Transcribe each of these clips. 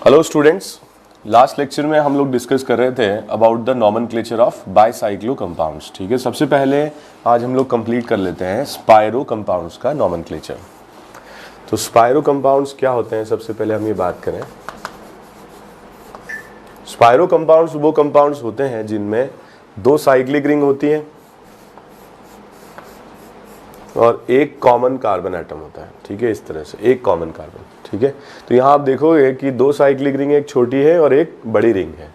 Hello students, last lecture में हम लोग डिस्कस कर रहे थे about the nomenclature of bicyclo compounds. ठीक है, सबसे पहले आज हम लोग कंप्लीट कर लेते हैं स्पाइरो कंपाउंड्स का नॉमेनक्लेचर। तो स्पाइरो कंपाउंड्स क्या होते हैं, सबसे पहले हम ये बात करें। स्पाइरो कंपाउंड्स वो कंपाउंड्स होते हैं जिनमें दो साइक्लिक रिंग होती है और एक कॉमन कार्बन एटम होता है। ठीक है, इस तरह से एक कॉमन कार्बन। ठीक है, तो यहाँ आप देखोगे कि दो साइक्लिक रिंग, एक छोटी है और एक बड़ी रिंग है।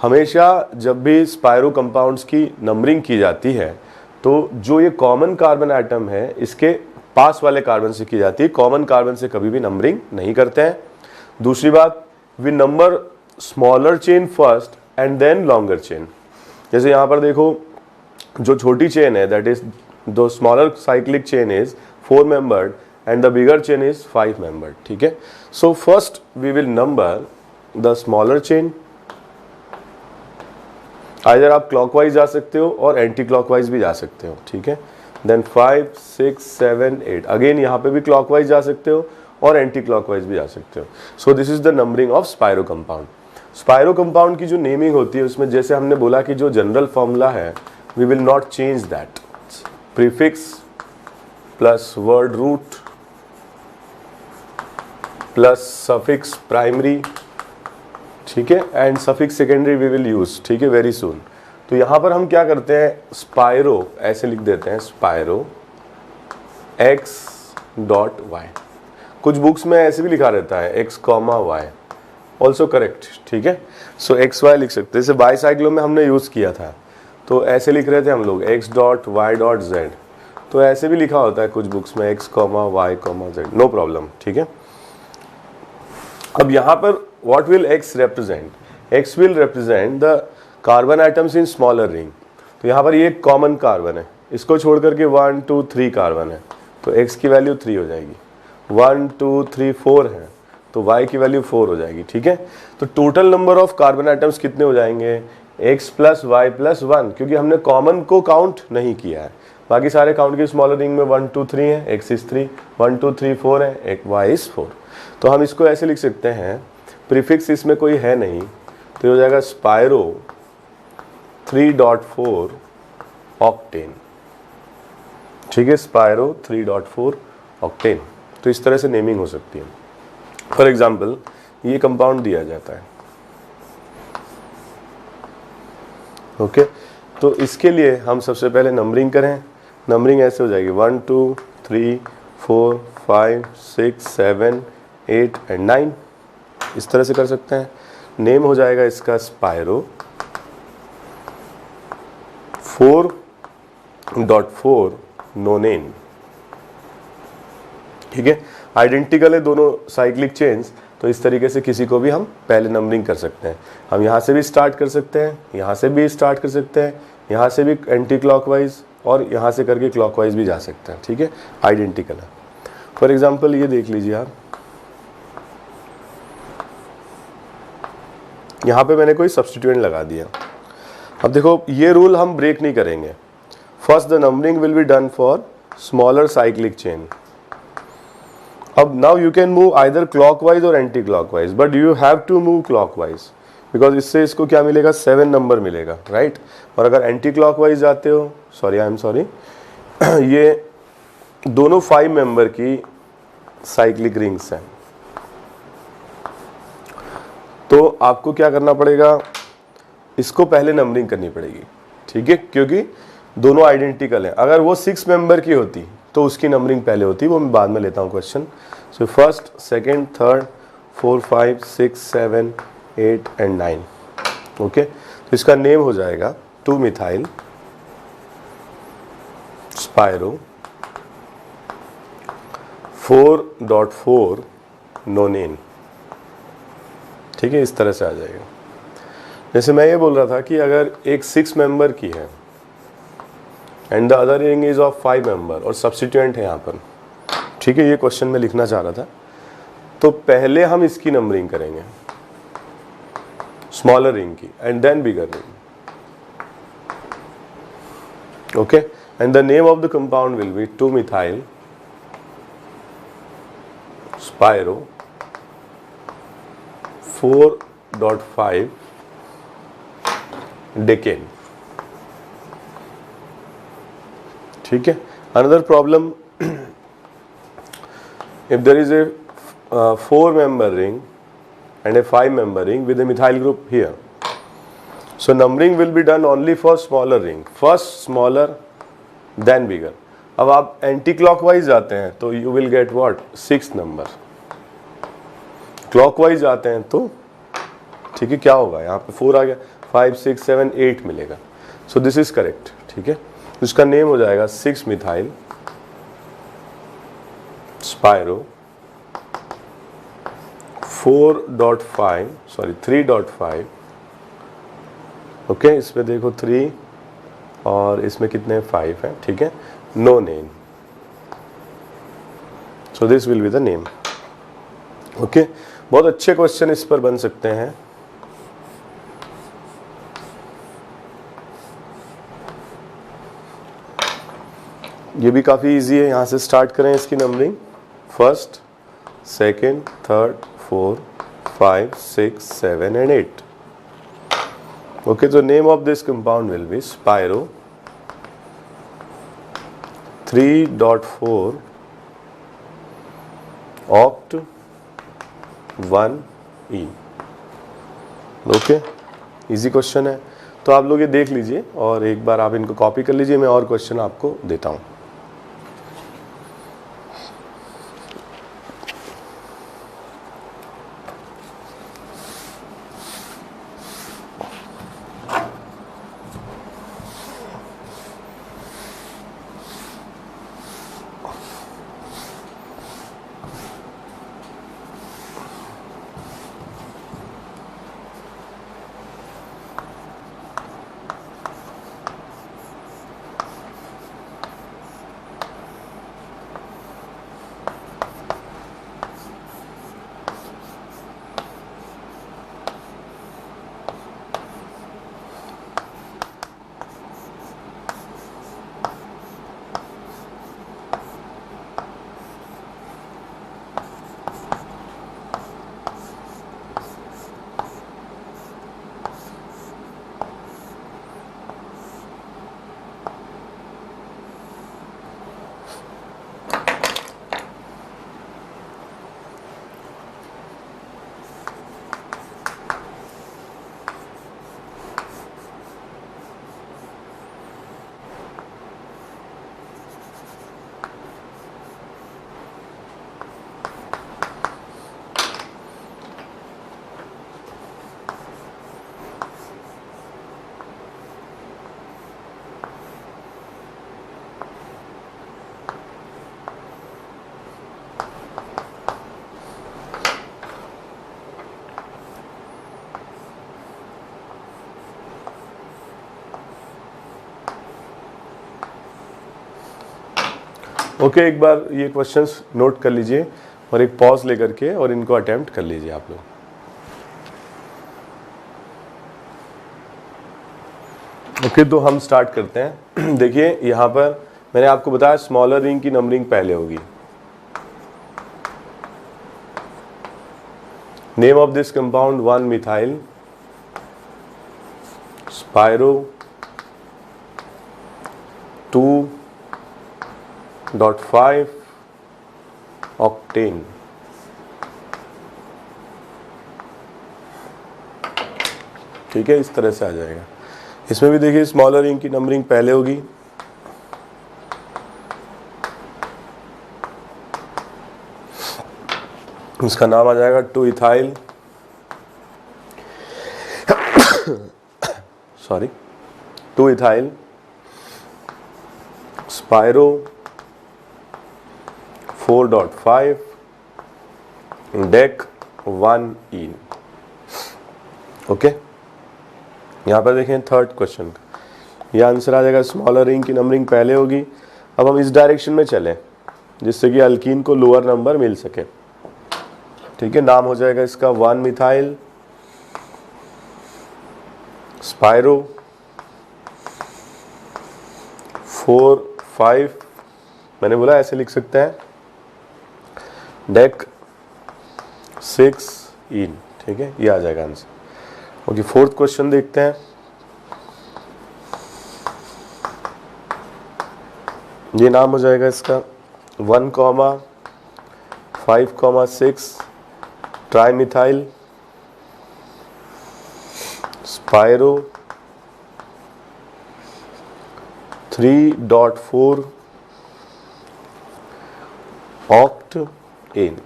हमेशा जब भी स्पाइरो कंपाउंड्स की नंबरिंग की जाती है तो जो ये कॉमन कार्बन एटम है इसके पास वाले कार्बन से की जाती है, कॉमन कार्बन से कभी भी नंबरिंग नहीं करते हैं। दूसरी बात, we number smaller chain first and then longer chain. जैसे यहाँ पर देखो, जो छोटी चेन है that is the smaller cyclic chain is 4 membered and the bigger chain is 5 membered. ठीक है, so first we will number the smaller chain. either आप clockwise जा सकते हो और anti clockwise भी जा सकते हो। ठीक है, then 5 6 7 8 again यहाँ पे भी clockwise जा सकते हो और anti clockwise भी जा सकते हो। so this is the numbering of spiro compound. spiro compound की जो नेमिंग होती है उसमें जैसे हमने बोला कि जो जनरल फॉर्मूला है we will not change that. prefix plus word root plus suffix primary, ठीक है, and suffix secondary we will use. ठीक है, वेरी सून। तो यहाँ पर हम क्या करते हैं, स्पाइरो ऐसे लिख देते हैं, स्पाइरो एक्स डॉट वाई। कुछ बुक्स में ऐसे भी लिखा रहता है x comma y, also correct. ठीक है, सो एक्स वाई लिख सकते हैं, जैसे बाईसाइक्लो में हमने यूज किया था तो ऐसे लिख रहे थे हम लोग x dot y dot z. तो ऐसे भी लिखा होता है कुछ बुक्स में x comma y comma z, no problem. ठीक है, अब यहाँ पर what will x represent? x will represent the carbon atoms in smaller ring. तो यहाँ पर ये कॉमन कार्बन है, इसको छोड़ करके 1 2 3 कार्बन है तो x की वैल्यू 3 हो जाएगी। 1 2 3 4 है तो y की वैल्यू 4 हो जाएगी। ठीक है, तो total number of carbon atoms कितने हो जाएंगे, x प्लस वाई प्लस 1, क्योंकि हमने कॉमन को काउंट नहीं किया है। बाकी सारे काउंट की स्मॉलर रिंग में 1 2 3 है, x इज 3, 1 2 3 4 है, एक y इज 4। तो हम इसको ऐसे लिख सकते हैं, प्रीफिक्स इसमें कोई है नहीं तो हो जाएगा स्पाइरो 3.4 ऑक्टेन। ठीक है, स्पाइरो 3.4 ऑक्टेन। तो इस तरह से नेमिंग हो सकती है। फॉर एग्जांपल ये कंपाउंड दिया जाता है, ओके, तो इसके लिए हम सबसे पहले नंबरिंग करें। नंबरिंग ऐसे हो जाएगी 1 2 3 4 5 6 7 8 एंड 9, इस तरह से कर सकते हैं। नेम हो जाएगा इसका स्पाइरो 4.4 नोनेन। ठीक है, आइडेंटिकल है दोनों साइक्लिक चेन्स, तो इस तरीके से किसी को भी हम पहले नंबरिंग कर सकते हैं। हम यहाँ से भी स्टार्ट कर सकते हैं, यहाँ से भी स्टार्ट कर सकते हैं, यहाँ से भी एंटी क्लॉकवाइज और यहाँ से करके क्लॉकवाइज भी जा सकते हैं। ठीक है, आइडेंटिकल है। फॉर एग्जाम्पल ये देख लीजिए आप, यहाँ पे मैंने कोई सब्स्टिट्यूएंट लगा दिया। अब देखो ये रूल हम ब्रेक नहीं करेंगे। First the numbering will be done for smaller cyclic chain. अब now you can move either clockwise or anticlockwise, but you have to move clockwise because इससे इसको क्या मिलेगा, 7 नंबर मिलेगा, राइट। और अगर एंटी क्लॉकवाइज जाते हो, सॉरी आई एम सॉरी, ये दोनों 5 मेंबर की साइक्लिक रिंग्स हैं, तो आपको क्या करना पड़ेगा, इसको पहले नंबरिंग करनी पड़ेगी। ठीक है, क्योंकि दोनों आइडेंटिकल हैं। अगर वो 6 मेंबर की होती तो उसकी नंबरिंग पहले होती, वो मैं बाद में लेता हूँ question. So first second third 4 5 6 7 8 and 9, okay. तो इसका नेम हो जाएगा 2 मिथाइल स्पाइरो 4.4 नोनेन। ठीक है, इस तरह से आ जाएगा। जैसे मैं ये बोल रहा था कि अगर एक 6 मेंबर की है and the other ring is of 5 member और सब्स्टिट्यूएंट है यहाँ पर, ठीक है, ये क्वेश्चन में लिखना चाह रहा था, तो पहले हम इसकी नंबरिंग करेंगे स्मॉलर रिंग की and then bigger ring, okay. And the name of the compound will be 2 methyl spiro 4.5 decane. ठीक है। Another problem, if there is a 4-member ring and a 5-member ring with a methyl group here, so numbering will be done only for smaller ring, first smaller then bigger. अब आप anti clockwise जाते हैं तो you will get what 6 number, clockwise जाते हैं तो ठीक है क्या होगा, यहाँ पे 4 आ गया, 5 6 7 8 मिलेगा। सो दिस इज करेक्ट। ठीक है, इसका नेम हो जाएगा 6 मिथाइल स्पायरो 3.5। ओके, इसमें देखो 3 और इसमें कितने 5 हैं। ठीक है, no name, so this will be the name. Okay, बहुत अच्छे क्वेश्चन इस पर बन सकते हैं। ये भी काफ़ी इजी है, यहाँ से स्टार्ट करें इसकी numbering, first second third 4 5 6 7 and 8। Okay, तो name of this compound will be spiro 3.4 oct 1E। Okay, easy question है, तो आप लोग ये देख लीजिए और एक बार आप इनको कॉपी कर लीजिए। मैं और क्वेश्चन आपको देता हूँ। ओके, एक बार ये क्वेश्चंस नोट कर लीजिए और एक पॉज लेकर के और इनको अटेम्प्ट कर लीजिए आप लोग। ओके, तो हम स्टार्ट करते हैं। देखिए यहाँ पर मैंने आपको बताया स्मॉलर रिंग की नंबरिंग पहले होगी। Name of this compound 1 methyl spiro 2.5 octane. ठीक है, इस तरह से आ जाएगा। इसमें भी देखिए स्मॉलर रिंग की नंबरिंग पहले होगी। इसका नाम आ जाएगा 2 इथाइल सॉरी 2 इथाइल स्पायरो 4.5 डेक 1 इन। ओके, यहाँ पर देखें थर्ड क्वेश्चन का यह आंसर आ जाएगा। स्मॉलर रिंग की नंबरिंग पहले होगी। अब हम इस डायरेक्शन में चलें जिससे कि अल्कीन को लोअर नंबर मिल सके। ठीक है, नाम हो जाएगा इसका 1 मिथाइल स्पायरो 4-5, मैंने बोला ऐसे लिख सकते हैं, डेक 6 इन। ठीक है, ये आ जाएगा आंसर। ओके, फोर्थ क्वेश्चन देखते हैं। ये नाम हो जाएगा इसका 1,5,6 ट्राइमिथाइल स्पायरो 3.4 ऑक्टेन।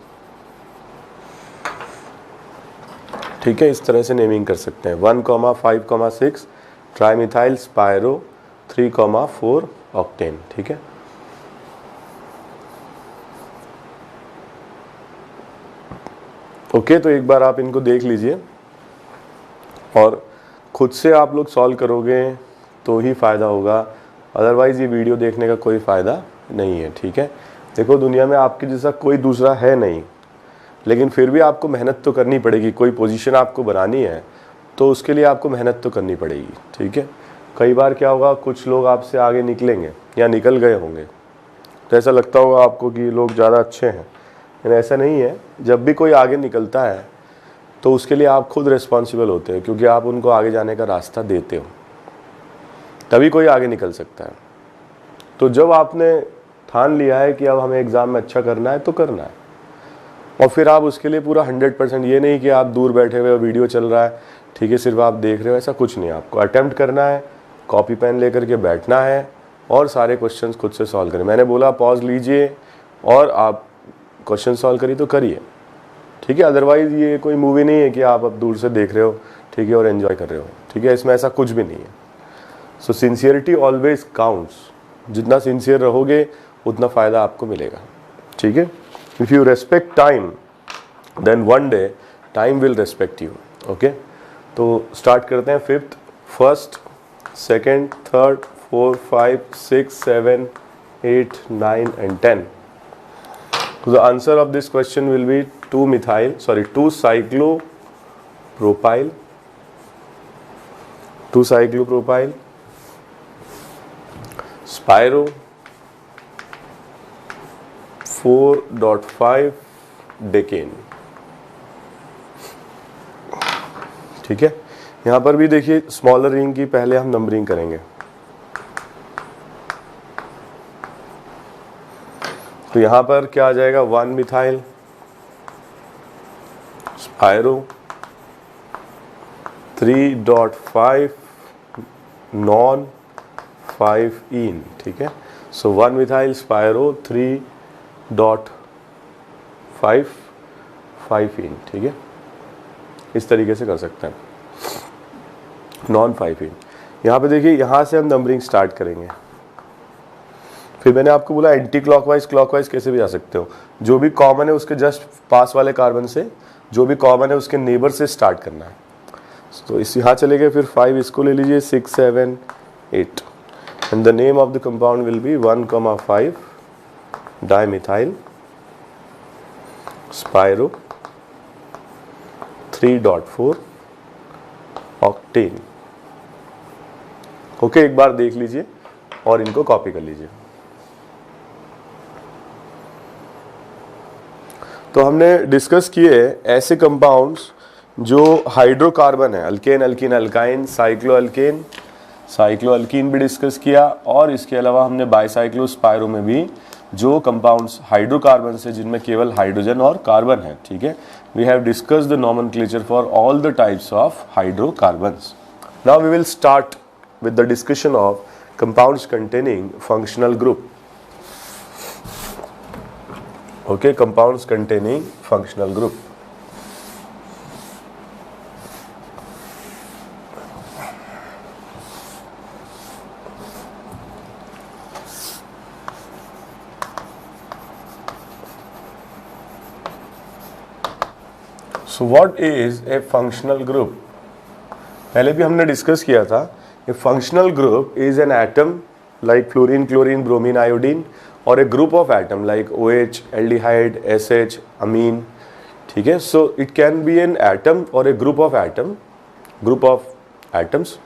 ठीक है, इस तरह से नेमिंग कर सकते हैं 1,5,6 ट्राइमिथाइल स्पायरो 3,4 ऑक्टेन। ठीक है, ओके, तो एक बार आप इनको देख लीजिए और खुद से आप लोग सॉल्व करोगे तो ही फ़ायदा होगा, अदरवाइज़ ये वीडियो देखने का कोई फ़ायदा नहीं है। ठीक है, देखो दुनिया में आपके जैसा कोई दूसरा है नहीं, लेकिन फिर भी आपको मेहनत तो करनी पड़ेगी। कोई पोजीशन आपको बनानी है तो उसके लिए आपको मेहनत तो करनी पड़ेगी। ठीक है, कई बार क्या होगा, कुछ लोग आपसे आगे निकलेंगे या निकल गए होंगे तो ऐसा लगता होगा आपको कि ये लोग ज़्यादा अच्छे हैं, लेकिन ऐसा नहीं है। जब भी कोई आगे निकलता है तो उसके लिए आप खुद रिस्पॉन्सिबल होते हैं, क्योंकि आप उनको आगे जाने का रास्ता देते हो, तभी कोई आगे निकल सकता है। तो जब आपने ठान लिया है कि अब हमें एग्ज़ाम में अच्छा करना है तो करना है, और फिर आप उसके लिए पूरा 100%, ये नहीं कि आप दूर बैठे हुए वीडियो चल रहा है, ठीक है, सिर्फ आप देख रहे हो, ऐसा कुछ नहीं। आपको अटेम्प्ट करना है, कॉपी पेन लेकर के बैठना है और सारे क्वेश्चंस खुद से सॉल्व करें। मैंने बोला पॉज लीजिए और आप क्वेश्चन सॉल्व करिए तो करिए। ठीक है, अदरवाइज़ ये कोई मूवी नहीं है कि आप अब दूर से देख रहे हो, ठीक है, और एंजॉय कर रहे हो। ठीक है, इसमें ऐसा कुछ भी नहीं है। So sincerity always counts. जितना सिंसियर रहोगे उतना फ़ायदा आपको मिलेगा। ठीक है, if you respect time then one day time will respect you. Okay, तो स्टार्ट करते हैं। Fifth, first, second, third, 4, 5, 6, 7, 8, 9 and 10. So the answer of this question will be 2-cyclopropyl, 2-cyclopropyl, Spiro 4.5 decane. ठीक है, यहां पर भी देखिए स्मॉलर रिंग की पहले हम नंबरिंग करेंगे। तो यहां पर क्या आ जाएगा, 1 मिथाइल स्पायरो 3.5 नॉन 5 इन। ठीक है, सो 1 मिथाइल स्पायरो 3.5 इन। ठीक है, इस तरीके से कर सकते हैं, नॉन 5 इन। यहाँ पे देखिए, यहाँ से हम नंबरिंग स्टार्ट करेंगे। फिर मैंने आपको बोला एंटी क्लॉकवाइज क्लॉकवाइज कैसे भी जा सकते हो। जो भी कॉमन है उसके जस्ट पास वाले कार्बन से, जो भी कॉमन है उसके नेबर से स्टार्ट करना है। तो इस यहाँ चले गए, फिर 5 इसको ले लीजिए, 6, 7, 8 and the name of the compound will be 1,5 dimethyl spiro 3.4 octane. Okay, एक बार देख लीजिए और इनको कॉपी कर लीजिए। तो हमने डिस्कस किए ऐसे कंपाउंड्स जो हाइड्रोकार्बन है, अल्केन, अल्कीन, अल्काइन, साइक्लोअल्केन, साइक्लोअल्कीन भी डिस्कस किया, और इसके अलावा हमने बाईसाइक्लोस्पायरो में भी जो कंपाउंड्स हाइड्रोकार्बन से जिनमें केवल हाइड्रोजन और कार्बन है। ठीक है, we have discuss the nomenclature for all the types of hydrocarbons. Now we will start with the discussion of compounds containing functional group. Okay, compounds containing functional group. So what is a functional group? पहले भी हमने discuss किया था। A functional group is an atom like fluorine, chlorine, bromine, iodine, or a group of atom like OH, aldehyde, SH, amine. ठीक है, so it can be an atom or a group of atoms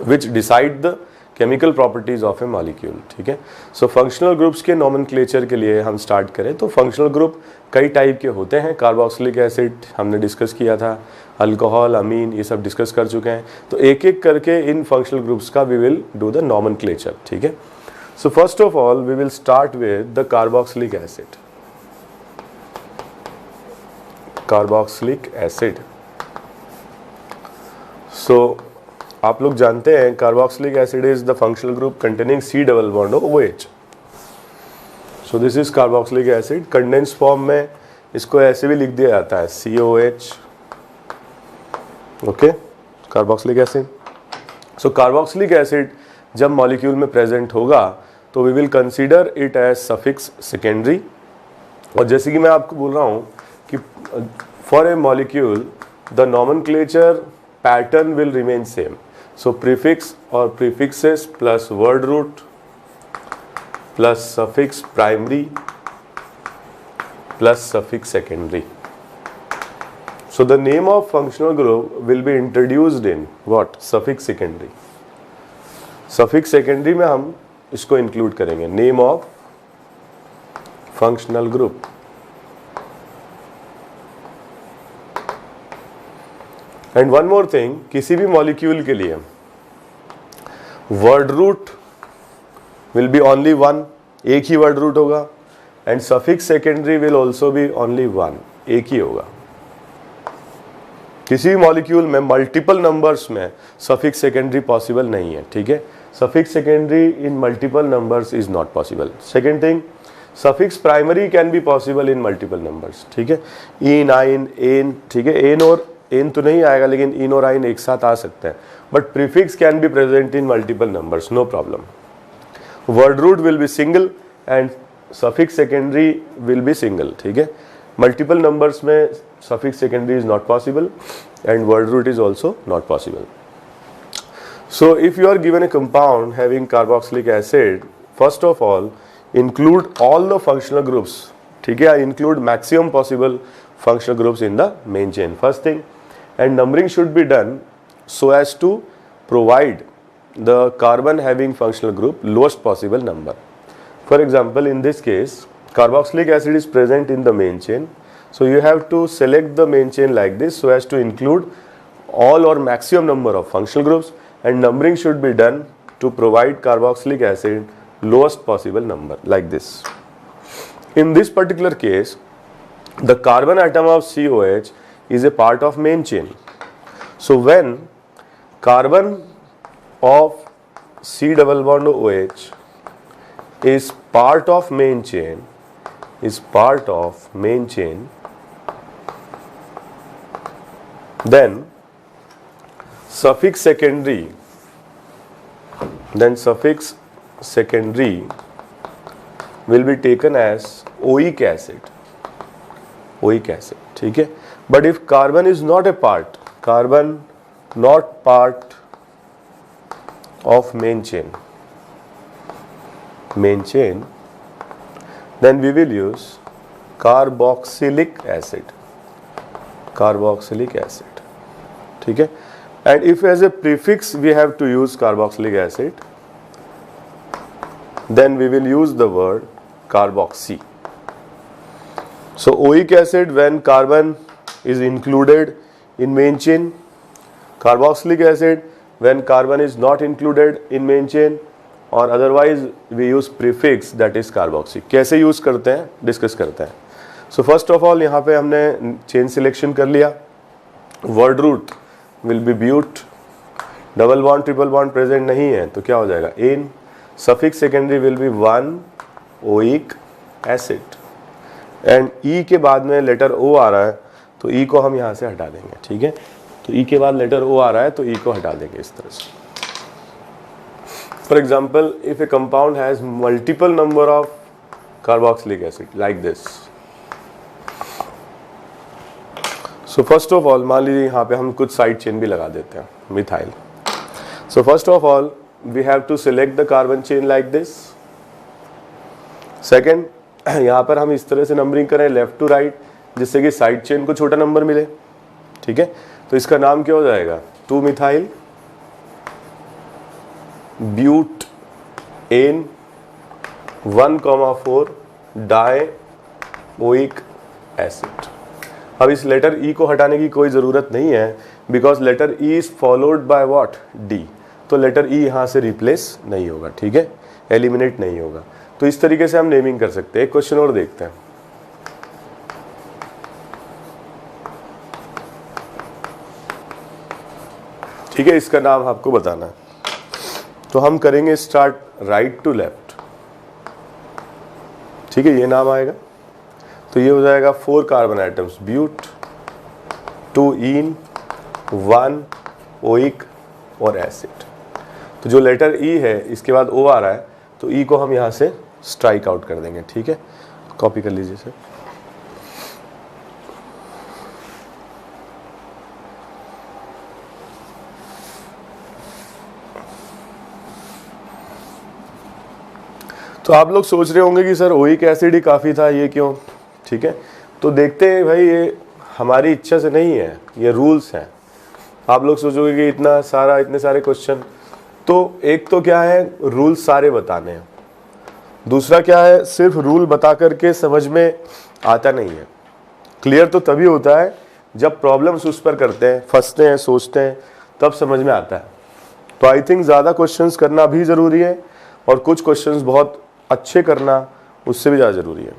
which decide the chemical properties of A molecule, ठीक है। So functional groups के nomenclature के लिए हम start करें तो फंक्शनल ग्रुप कई टाइप के होते हैं। कार्बोक्सिलिक एसिड हमने डिस्कस किया था, अल्कोहल, अमीन, ये सब डिस्कस कर चुके हैं। तो एक एक करके इन फंक्शनल ग्रुप्स का we will do the nomenclature, ठीक है। So first of all we will start with the carboxylic acid. Carboxylic acid, so आप लोग जानते हैं carboxylic acid is the functional group containing C double bond OH। So this is carboxylic acid. Condense form में इसको ऐसे भी लिख दिया जाता है COH, okay, carboxylic acid. So carboxylic acid जब मॉलिक्यूल में प्रेजेंट होगा तो we will consider it as suffix secondary. और जैसे कि मैं आपको बोल रहा हूँ कि for a molecule the nomenclature pattern will remain same. So prefix or prefixes plus word root plus suffix primary plus suffix secondary. So the name of functional group will be introduced in what? Suffix secondary. Suffix secondary में हम इसको include करेंगे, name of functional group. And one more thing, किसी भी molecule के लिए word root will be only one, एक ही वर्ड रूट होगा। And suffix secondary will also be only one, एक ही होगा। किसी भी मॉलिक्यूल में मल्टीपल नंबर्स में सफिक्स सेकेंडरी पॉसिबल नहीं है, ठीक है। Suffix secondary in multiple numbers is not possible. Second thing, suffix primary can be possible in multiple numbers, ठीक है। इन, आइन, एन, ठीक है। एन और एन तो नहीं आएगा, लेकिन इन और आइन एक साथ आ सकते हैं। But prefix can be present in multiple numbers, no problem. Word root will be single and suffix secondary will be single, ठीक है। मल्टीपल नंबर्स में suffix secondary is not possible and word root is also not possible. So if you are given a compound having carboxylic acid, first of all include all the functional groups, ठीक है। Include maximum possible functional groups in the main chain, first thing. And numbering should be done so as to provide the carbon having functional group lowest possible number. For example, in this case carboxylic acid is present in the main chain, so you have to select the main chain like this so as to include all or maximum number of functional groups, and numbering should be done to provide carboxylic acid lowest possible number like this. In this particular case, the carbon atom of COH is a part of main chain. So when carbon of C double bond OH is part of main chain, then suffix secondary will be taken as oic acid, ठीक है। But if carbon is not a part, carbon not part of main chain, then we will use carboxylic acid, ठीक है। And if as a prefix we have to use carboxylic acid, then we will use the word carboxy. So oic acid when carbon is included in main chain, carboxylic acid when carbon is not included in main chain, और otherwise we use prefix that is carboxy. कैसे use करते हैं discuss करते हैं. सो first of all यहाँ पे हमने chain selection कर लिया. Word root will be but, double bond triple bond present नहीं है तो क्या हो जाएगा ane. Suffix secondary will be one oic acid, and E के बाद में लेटर ओ आ रहा है तो ई को हम यहाँ से हटा देंगे. ठीक है, तो ई के बाद लेटर ओ आ रहा है तो ई को हटा देंगे इस तरह से. For example if A compound has multiple number of carboxylic acid like this. So first of all मान लीजिए यहाँ पे हम कुछ साइड चेन भी लगा देते हैं methyl. So first of all we have to select the carbon chain like this. Second, यहाँ पर हम इस तरह से नंबरिंग करें लेफ्ट टू राइट जिससे कि साइड चेन को छोटा नंबर मिले. ठीक है, तो इसका नाम क्या हो जाएगा 2 methyl butane 1,4 di oic acid. अब इस लेटर ई को हटाने की कोई ज़रूरत नहीं है, because letter E is followed by what, D. तो लेटर ई यहाँ से रिप्लेस नहीं होगा, ठीक है, एलिमिनेट नहीं होगा। तो इस तरीके से हम नेमिंग कर सकते हैं। एक क्वेश्चन और देखते हैं। ठीक है, इसका नाम आपको बताना है। तो हम करेंगे स्टार्ट राइट टू लेफ्ट, ठीक है, ये नाम आएगा। तो ये हो जाएगा 4 कार्बन आइटम्स, ब्यूट, 2 इन, 1 ओइक और एसिड। तो जो लेटर ई है इसके बाद ओ आ रहा है, तो ई को हम यहाँ से स्ट्राइक आउट कर देंगे, ठीक है। कॉपी कर लीजिए सर। तो आप लोग सोच रहे होंगे कि सर ओइक एसिड ही काफ़ी था, ये क्यों, ठीक है। तो देखते हैं भाई, ये हमारी इच्छा से नहीं है, ये रूल्स हैं। आप लोग सोचोगे कि इतने सारे क्वेश्चन, तो एक तो क्या है, रूल्स सारे बताने हैं। दूसरा क्या है, सिर्फ रूल बता करके समझ में आता नहीं है। क्लियर तो तभी होता है जब प्रॉब्लम्स उस पर करते हैं, फंसते हैं, सोचते हैं, तब समझ में आता है। तो आई थिंक ज़्यादा क्वेश्चंस करना भी ज़रूरी है, और कुछ क्वेश्चंस बहुत अच्छे करना उससे भी ज़्यादा ज़रूरी है।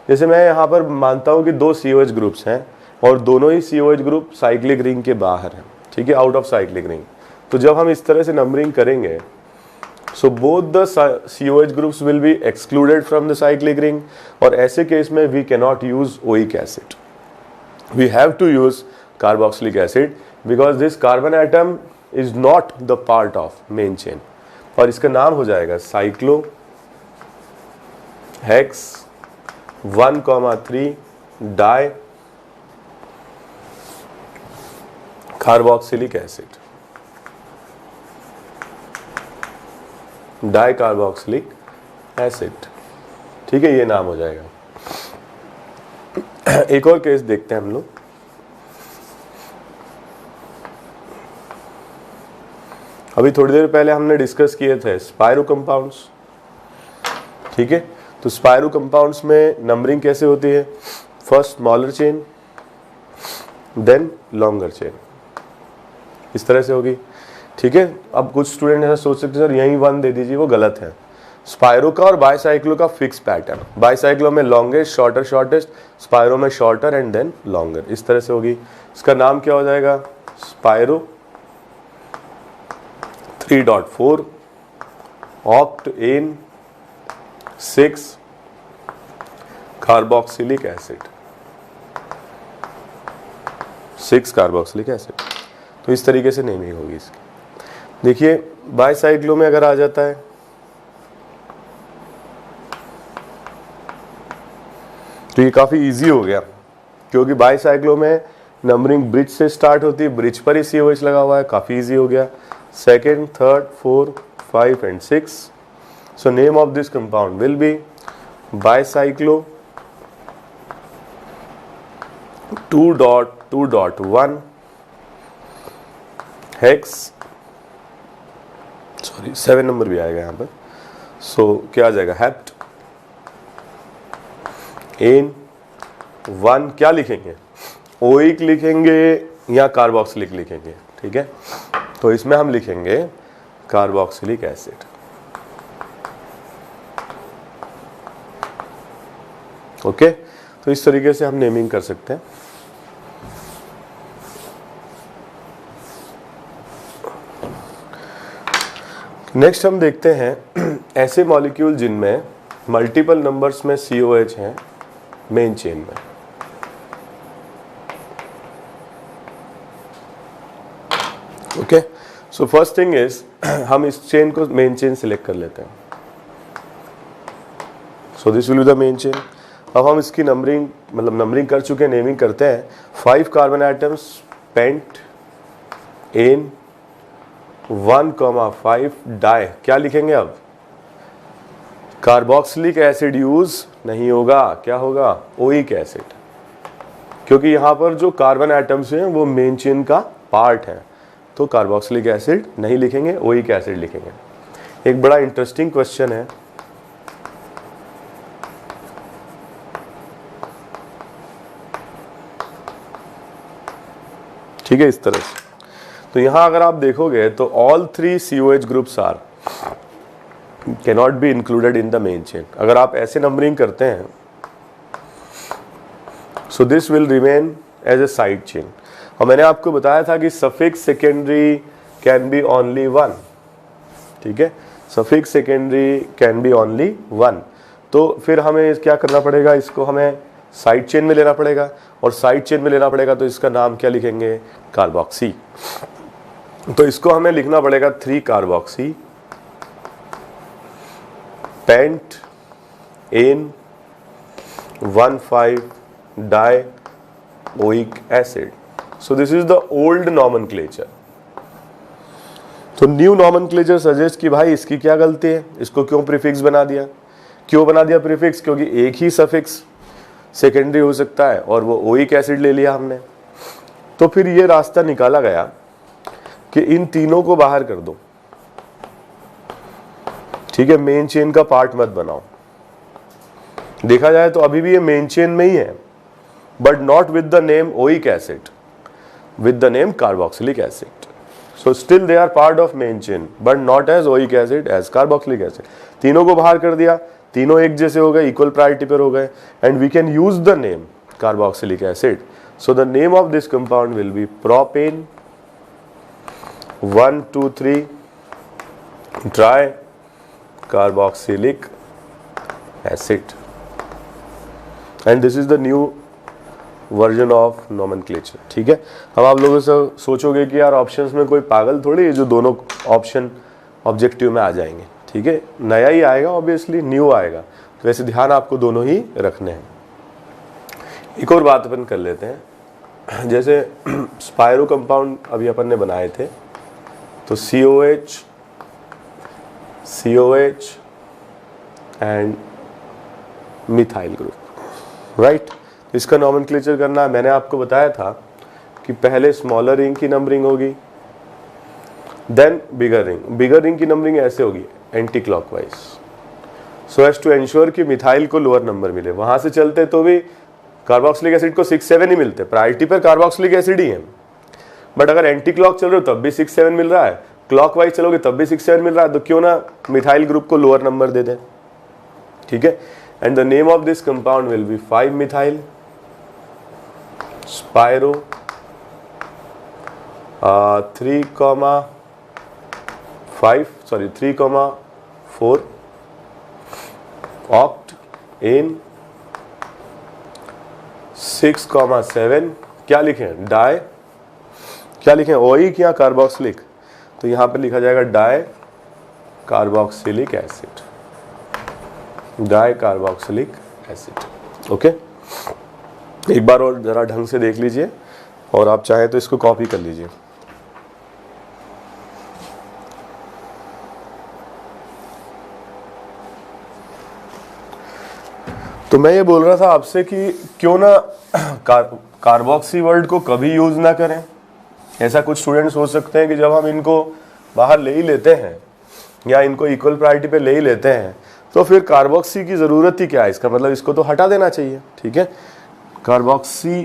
जैसे मैं यहाँ पर मानता हूँ कि 2 COH ग्रुप्स हैं, और दोनों ही COH ग्रुप साइक्लिक रिंग के बाहर हैं, ठीक है, आउट ऑफ साइक्लिक रिंग। तो जब हम इस तरह से नंबरिंग करेंगे, so both the COH groups will be excluded from the cyclic ring, और ऐसे केस में we cannot use oic acid, we have to use carboxylic acid, because this carbon atom is not the part of main chain. और इसका नाम हो जाएगा cyclo hex 1,3 di carboxylic acid, di carboxylic acid, ठीक है, ये नाम हो जाएगा। एक और केस देखते हैं हम लोग। अभी थोड़ी देर पहले हमने डिस्कस किए थे स्पाइरो कंपाउंड्स, ठीक है। तो स्पाइरो कंपाउंड्स में नंबरिंग कैसे होती है, first smaller chain then longer chain, इस तरह से होगी, ठीक है। अब कुछ स्टूडेंट ऐसा सोच सकते हैं सर यहीं 1 दे दीजिए, वो गलत है। स्पाइरो का और बाईसाइक्लो का फिक्स पैटर्न, बाईसाइक्लो में लॉन्गेस्ट शॉर्टर शॉर्टेस्ट, स्पाइरो में शॉर्टर एंड देन लॉन्गर, इस तरह से होगी। इसका नाम क्या हो जाएगा, spiro 3.4 octane 6 carboxylic acid, 6 carboxylic acid. तो इस तरीके से नेमिंग होगी इसकी। देखिए बाईसाइक्लो में अगर आ जाता है, तो ये काफ़ी इजी हो गया, क्योंकि बाईसाइक्लो में नंबरिंग ब्रिज से स्टार्ट होती है, ब्रिज पर ही COH लगा हुआ है, काफ़ी इजी हो गया। Second, third, 4, 5 and 6। So name of this compound will B bicyclo 2.2.1 hex, sorry 7 number भी आएगा यहाँ पर। सो क्या आ जाएगा, हेप्ट एन 1, क्या लिखेंगे, ओइक लिखेंगे या कार्बोक्सिलिक लिखेंगे, ठीक है। तो इसमें हम लिखेंगे कार्बोक्सिलिक एसिड, ओके। तो इस तरीके से हम नेमिंग कर सकते हैं। नेक्स्ट हम देखते हैं ऐसे मॉलिक्यूल जिनमें मल्टीपल नंबर्स में COH हैं मेन चेन में। Okay, so first thing is हम इस चेन को मेन चेन सिलेक्ट कर लेते हैं। So this will be the main chain. अब हम इसकी नंबरिंग, मतलब नंबरिंग कर चुके हैं, नेमिंग करते हैं। 5 carbon atoms, pentane 1,5 di, क्या लिखेंगे अब, कार्बोक्सिलिक एसिड यूज नहीं होगा, क्या होगा, ओइक एसिड, क्योंकि यहां पर जो कार्बन एटम्स हैं वो मेन चेन का पार्ट है। तो कार्बोक्सिलिक एसिड नहीं लिखेंगे, ओइक एसिड लिखेंगे। एक बड़ा इंटरेस्टिंग क्वेश्चन है, ठीक है, इस तरह से। तो यहां अगर आप देखोगे तो all 3 COH groups are cannot be included in the main chain. अगर आप ऐसे नंबरिंग करते हैं, so this will remain as a side chain. और मैंने आपको बताया था कि suffix secondary can be only 1, ठीक है, suffix secondary can be only 1। तो फिर हमें क्या करना पड़ेगा, इसको हमें साइड चेन में लेना पड़ेगा, और साइड चेन में लेना पड़ेगा तो इसका नाम क्या लिखेंगे, कार्बोक्सी। तो इसको हमें लिखना पड़ेगा 3 carboxy pentane 1,5 dioic acid. So this is the old nomenclature. तो न्यू नॉमेनक्लेचर सजेस्ट कि भाई इसकी क्या गलती है, इसको क्यों प्रीफिक्स बना दिया। क्यों बना दिया प्रीफिक्स, क्योंकि एक ही सफिक्स सेकेंडरी हो सकता है और वो ओइक एसिड ले लिया हमने। तो फिर ये रास्ता निकाला गया कि इन तीनों को बाहर कर दो, ठीक है, मेन चेन का पार्ट मत बनाओ। देखा जाए तो अभी भी ये मेन चेन में ही है, but not with the name oic acid, with the name carboxylic acid. So still they are part of main chain but not as oic acid, as carboxylic acid. तीनों को बाहर कर दिया, तीनों एक जैसे हो गए, इक्वल प्रायोरिटी पर हो गए, and we can use the name carboxylic acid. So the name of this compound will be propane 1,2,3 tri carboxylic acid, and this is the new version of nomenclature, ठीक है। अब आप लोगों से सोचोगे कि यार ऑप्शंस में कोई पागल थोड़ी है जो दोनों ऑप्शन ऑब्जेक्टिव में आ जाएंगे, ठीक है, नया ही आएगा, ऑब्वियसली न्यू आएगा, तो वैसे ध्यान आपको दोनों ही रखने हैं। एक और बात अपन कर लेते हैं, जैसे स्पायरो कंपाउंड अभी अपन ने बनाए थे, तो COH and methyl group, right. इसका नॉमेनक्लेचर करना है। मैंने आपको बताया था कि पहले स्मॉलर रिंग की नंबरिंग होगी, then bigger ring. Bigger ring की नंबरिंग ऐसे होगी anticlockwise, so as to ensure कि मिथाइल को लोअर नंबर मिले। वहां से चलते तो भी कार्बोक्सिलिक एसिड को 6-7 ही मिलते, प्रायोरिटी पर कार्बोक्सिलिक एसिड ही है, बट अगर एंटी क्लॉक चल रहे हो तब भी 6-7 मिल रहा है, क्लॉकवाइज चलोगे तब भी 6-7 मिल रहा है, तो क्यों ना मिथाइल ग्रुप को लोअर नंबर दे दें, ठीक है। And the name of this compound will be 5-methyl spiro 3,4 octane 6,7 क्या लिखें, डाई, क्या लिखें, ओइक या कार्बोक्सिलिक, तो यहां पे लिखा जाएगा die carboxylic acid, di carboxylic acid. Okay, एक बार और जरा ढंग से देख लीजिए, और आप चाहें तो इसको कॉपी कर लीजिए। तो मैं ये बोल रहा था आपसे कि क्यों ना कार्बोक्सी वर्ड को कभी यूज ना करें। ऐसा कुछ स्टूडेंट्स सोच सकते हैं कि जब हम इनको बाहर ले ही लेते हैं या इनको इक्वल प्रायोरिटी पे ले ही लेते हैं तो फिर कार्बोक्सी की ज़रूरत ही क्या है, इसका मतलब इसको तो हटा देना चाहिए, ठीक है, कार्बोक्सी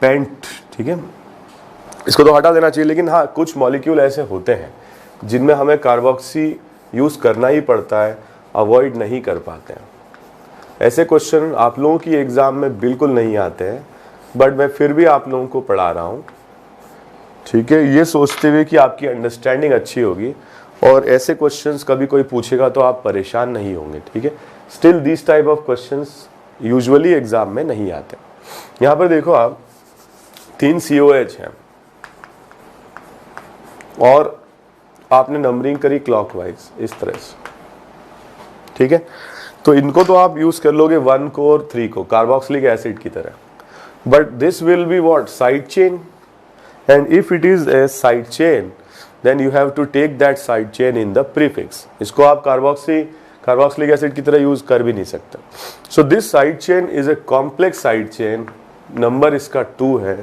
पेंट, ठीक है, इसको तो हटा देना चाहिए। लेकिन हाँ, कुछ मॉलिक्यूल ऐसे होते हैं जिनमें हमें कार्बोक्सी यूज़ करना ही पड़ता है, अवॉइड नहीं कर पाते हैं। ऐसे क्वेश्चन आप लोगों की एग्ज़ाम में बिल्कुल नहीं आते हैं, बट मैं फिर भी आप लोगों को पढ़ा रहा हूँ, ठीक है, ये सोचते हुए कि आपकी अंडरस्टैंडिंग अच्छी होगी और ऐसे क्वेश्चंस कभी कोई पूछेगा तो आप परेशान नहीं होंगे, ठीक है। Still this type of questions usually exam में नहीं आते। यहाँ पर देखो आप 3 COH हैं और आपने नंबरिंग करी क्लॉकवाइज इस तरह से, ठीक है, तो इनको तो आप यूज कर लोगे 1 को और 3 को कार्बोक्सिलिक एसिड की तरह, but this will be what, side chain, and if it is a side chain then you have to take that side chain in the prefix. इसको आप कार्बोक्सिलिक एसिड की तरह यूज कर भी नहीं सकते। So this side chain is a complex side chain, number इसका 2 है।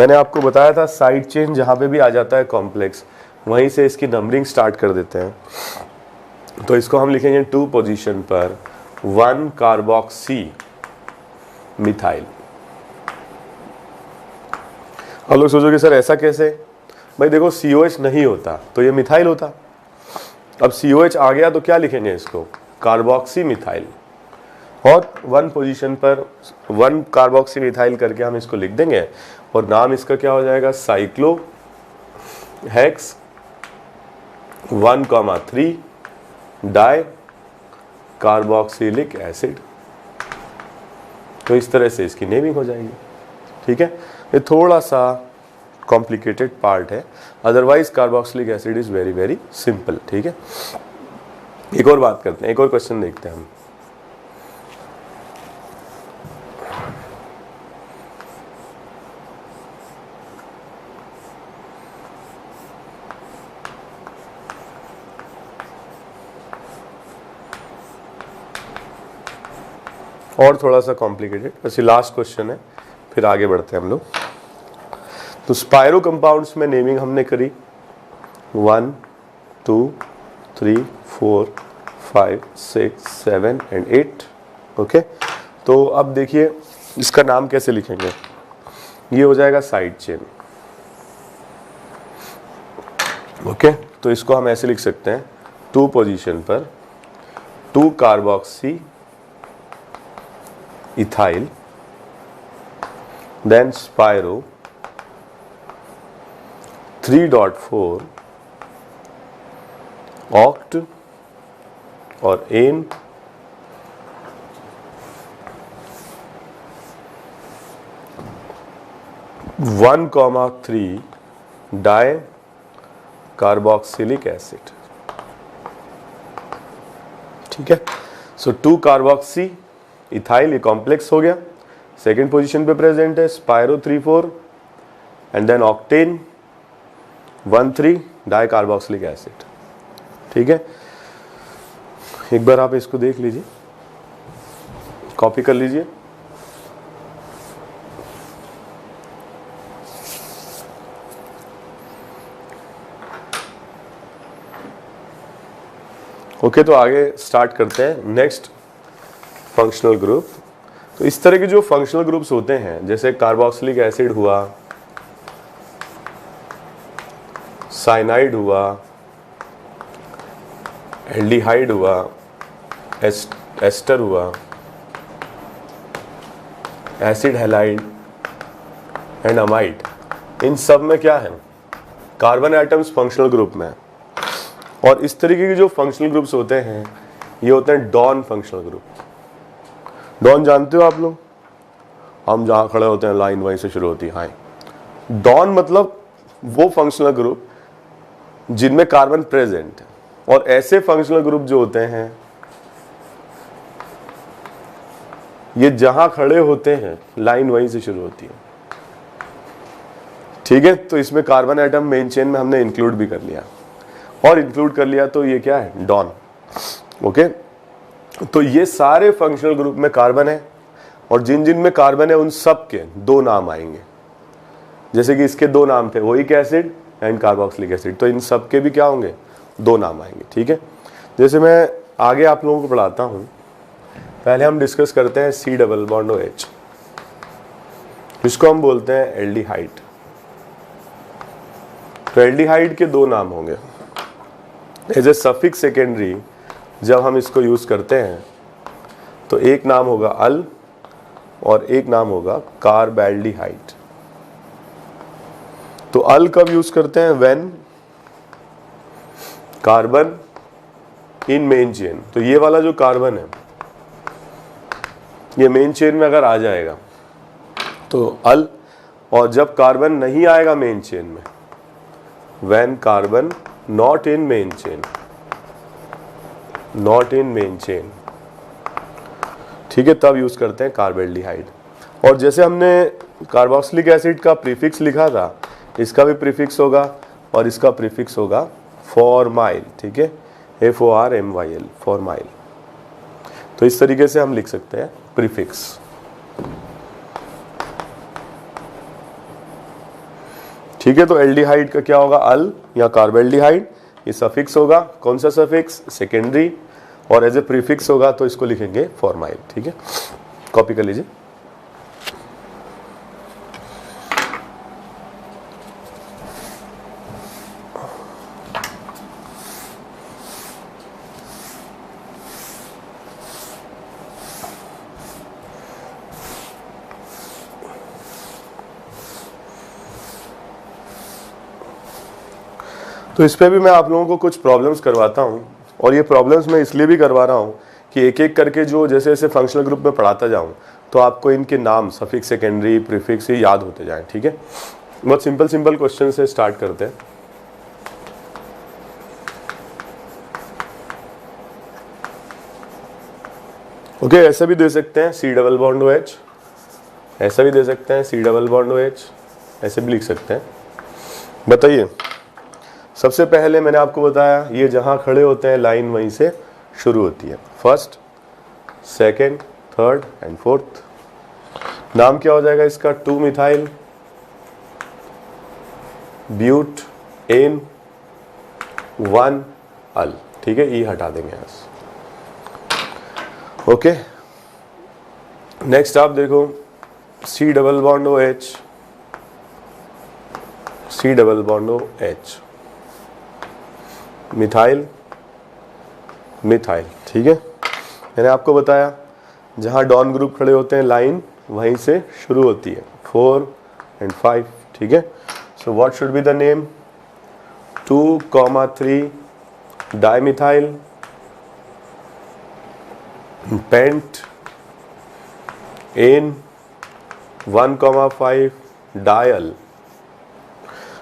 मैंने आपको बताया था साइड चेन जहाँ पे भी आ जाता है कॉम्प्लेक्स, वहीं से इसकी नंबरिंग स्टार्ट कर देते हैं। तो इसको हम लिखेंगे 2 पोजीशन पर 1 कार्बोक्सी मिथाइल। हम लोग सोचोगे सर ऐसा कैसे? भाई देखो COH नहीं होता तो ये मिथाइल होता, अब COH आ गया तो क्या लिखेंगे इसको? Carboxy methyl. और 1 पोजीशन पर 1 कार्बोक्सी मिथाइल करके हम इसको लिख देंगे और नाम इसका क्या हो जाएगा? Cyclo hex 1,3 di carboxylic acid. तो इस तरह से इसकी नेमिंग हो जाएगी। ठीक है, ये थोड़ा सा कॉम्प्लिकेटेड पार्ट है, otherwise carboxylic acid is very very simple. ठीक है, एक और बात करते हैं, एक और क्वेश्चन देखते हैं हम। और थोड़ा सा कॉम्प्लिकेटेड, वैसे लास्ट क्वेश्चन है, फिर आगे बढ़ते हैं हम लोग। तो स्पायरो कंपाउंड्स में नेमिंग हमने करी 1 2 3 4 5 6 7 एंड 8। ओके, तो अब देखिए इसका नाम कैसे लिखेंगे? ये हो जाएगा साइड चेन। ओके, तो इसको हम ऐसे लिख सकते हैं 2 पोजीशन पर 2 carboxy ethyl, then spiro 3.4 oct और ane 1,3 डाई कार्बोक्सिलिक एसिड। ठीक है, सो 2 कार्बोक्सी इथाइल, ये कॉम्प्लेक्स हो गया, सेकेंड पोजीशन पे प्रेजेंट है spiro 3,4 and then octane 1,3 di carboxylic acid. ठीक है, एक बार आप इसको देख लीजिए, कॉपी कर लीजिए। ओके, तो आगे स्टार्ट करते हैं नेक्स्ट फंक्शनल ग्रुप। तो इस तरह के जो फंक्शनल ग्रुप्स होते हैं, जैसे कार्बोक्सिलिक एसिड हुआ, साइनाइड हुआ, एल्डिहाइड हुआ, एस्टर हुआ, एसिड हैलाइड एंड अमाइड, इन सब में क्या है? कार्बन एटम्स फंक्शनल ग्रुप में। और इस तरीके के जो फंक्शनल ग्रुप्स होते हैं ये होते हैं डॉन फंक्शनल ग्रुप। डॉन जानते हो आप लोग? हम जहाँ खड़े होते हैं लाइन वहीं से शुरू होती है। हाँ, डॉन मतलब वो फंक्शनल ग्रुप जिनमें कार्बन प्रेजेंट है, और ऐसे फंक्शनल ग्रुप जो होते हैं ये जहां खड़े होते हैं लाइन वहीं से शुरू होती है। ठीक है, तो इसमें कार्बन एटम मेन चेन में हमने इंक्लूड भी कर लिया, और इंक्लूड कर लिया तो ये क्या है? डॉन। ओके, तो ये सारे फंक्शनल ग्रुप में कार्बन है, और जिन जिन में कार्बन है उन सब के 2 नाम आएंगे। जैसे कि इसके 2 नाम थे, oic acid and carboxylic acid, तो इन सब के भी क्या होंगे? 2 नाम आएंगे। ठीक है, जैसे मैं आगे आप लोगों को पढ़ाता हूं, पहले हम डिस्कस करते हैं C डबल बॉन्ड OH, जिसको हम बोलते हैं एल्डिहाइड। तो एल्डिहाइड के 2 नाम होंगे एज ए सफिक्स सेकेंडरी। जब हम इसको यूज करते हैं तो एक नाम होगा अल और एक नाम होगा कार्बैल्डिहाइड। तो अल कब यूज करते हैं? When carbon in main chain. तो ये वाला जो कार्बन है ये मेन चेन में अगर आ जाएगा तो अल, और जब कार्बन नहीं आएगा मेन चेन में, when carbon not in main chain, not in main chain. ठीक है, तब यूज करते हैं कार्बैल्डिहाइड। और जैसे हमने कार्बोक्सिलिक एसिड का प्रीफिक्स लिखा था, इसका भी प्रीफिक्स होगा और इसका प्रीफिक्स होगा फॉर्माइल। ठीक है, FORMYL, फॉर्माइल। तो इस तरीके से हम लिख सकते हैं प्रीफिक्स। ठीक है, तो एल्डिहाइड का क्या होगा? अल या कार्बैल्डिहाइड, ये सफिक्स होगा, कौन सा सफिक्स, सेकेंडरी, और एज ए प्रीफिक्स होगा तो इसको लिखेंगे फॉर्माइल। ठीक है, कॉपी कर लीजिए। तो इस पे भी मैं आप लोगों को कुछ प्रॉब्लम्स करवाता हूँ, और ये प्रॉब्लम्स मैं इसलिए भी करवा रहा हूँ कि एक एक करके जो जैसे जैसे फंक्शनल ग्रुप में पढ़ाता जाऊँ तो आपको इनके नाम सफिक्स, सेकेंडरी, प्रीफिक्स ये याद होते जाएं। ठीक है, बहुत सिंपल सिंपल क्वेश्चन से स्टार्ट करते हैं। ओके, ऐसा भी दे सकते हैं C डबल बॉन्ड OH, ऐसा भी दे सकते हैं C डबल बॉन्ड OH, ऐसे भी लिख सकते हैं। बताइए, सबसे पहले मैंने आपको बताया ये जहां खड़े होते हैं लाइन वहीं से शुरू होती है, first, second, third and fourth. नाम क्या हो जाएगा इसका, 2 मिथाइल ब्यूट एन 1 अल। ठीक है, ई हटा देंगे यहाँ से। ओके, नेक्स्ट आप देखो C double bond OH, C double bond OH, methyl methyl. ठीक है, मैंने आपको बताया जहां डॉन ग्रुप खड़े होते हैं लाइन वहीं से शुरू होती है, 4 एंड 5। ठीक है, so what should be the name, 2,3 dimethyl pentane 1,5 diol.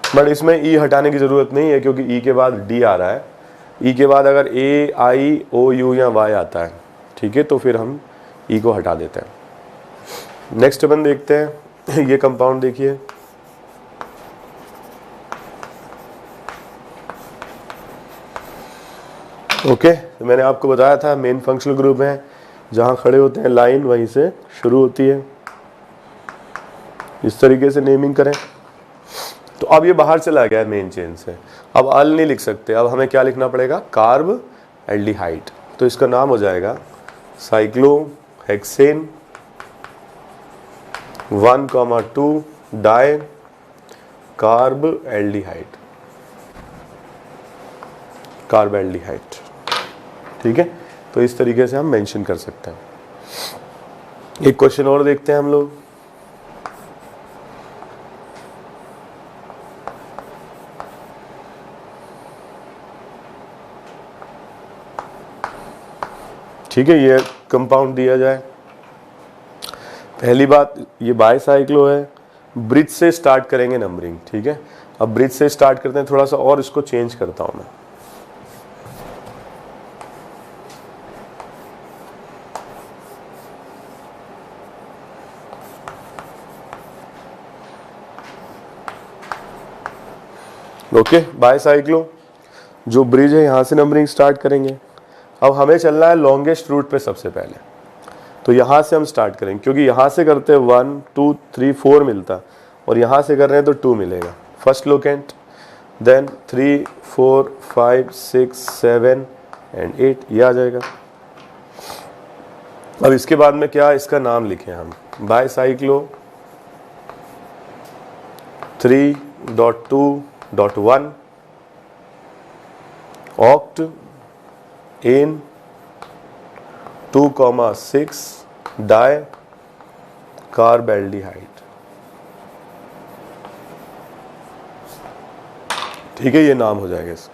बट इसमें ई हटाने की जरूरत नहीं है क्योंकि ई के बाद डी आ रहा है। ई के बाद अगर ए, आई, ओ, यू या वाई आता है, ठीक है, तो फिर हम ई को हटा देते हैं। नेक्स्ट अपन देखते हैं ये कंपाउंड देखिए, ओके, तो मैंने आपको बताया था मेन फंक्शनल ग्रुप है, जहां खड़े होते हैं लाइन वहीं से शुरू होती है। इस तरीके से नेमिंग करें। तो अब ये बाहर चला गया है मेन चेन से, अब अल नहीं लिख सकते, अब हमें क्या लिखना पड़ेगा, कार्ब एल्डिहाइड। तो इसका नाम हो जाएगा cyclohexane 1,2 di carb aldehyde, carb aldehyde. ठीक है, तो इस तरीके से हम मेंशन कर सकते हैं। एक क्वेश्चन और देखते हैं हम लोग। ठीक है, ये कंपाउंड दिया जाए। पहली बात, ये बाईसाइक्लो है, ब्रिज से स्टार्ट करेंगे नंबरिंग। ठीक है, अब ब्रिज से स्टार्ट करते हैं, थोड़ा सा और इसको चेंज करता हूं मैं। ओके, बाईसाइक्लो जो ब्रिज है यहां से नंबरिंग स्टार्ट करेंगे। अब हमें चलना है लॉन्गेस्ट रूट पे सबसे पहले, तो यहां से हम स्टार्ट करेंगे क्योंकि यहां से करते हैं 1, 2, 3, 4 मिलता, और यहां से कर रहे हैं तो 2 मिलेगा। फर्स्ट लोकेंट, देन 3, 4, 5, 6, 7 एंड 8, ये आ जाएगा। अब इसके बाद में क्या इसका नाम लिखें हम, bicyclo 3.2.1 octane 2,6 die carb aldehyde. ठीक है, ये नाम हो जाएगा इसका।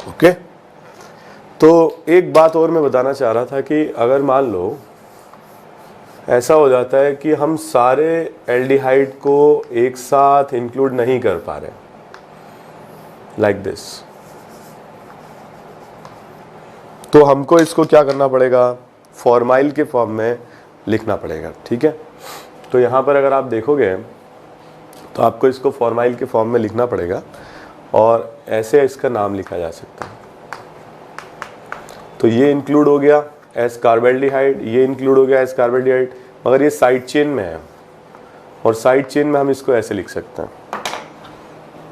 ओके, तो एक बात और मैं बताना चाह रहा था कि अगर मान लो ऐसा हो जाता है कि हम सारे एल्डिहाइड को एक साथ इंक्लूड नहीं कर पा रहे, लाइक दिस, तो हमको इसको क्या करना पड़ेगा, फॉर्माइल के फॉर्म में लिखना पड़ेगा। ठीक है, तो यहाँ पर अगर आप देखोगे तो आपको इसको फॉर्माइल के फॉर्म में लिखना पड़ेगा। और ऐसे इसका नाम लिखा जा सकता है। तो ये इंक्लूड हो गया एस कार्बेल्डिहाइड, ये इंक्लूड हो गया एस कार्बेल्डिहाइड, मगर ये साइड चेन में है और साइड चेन में हम इसको ऐसे लिख सकते हैं,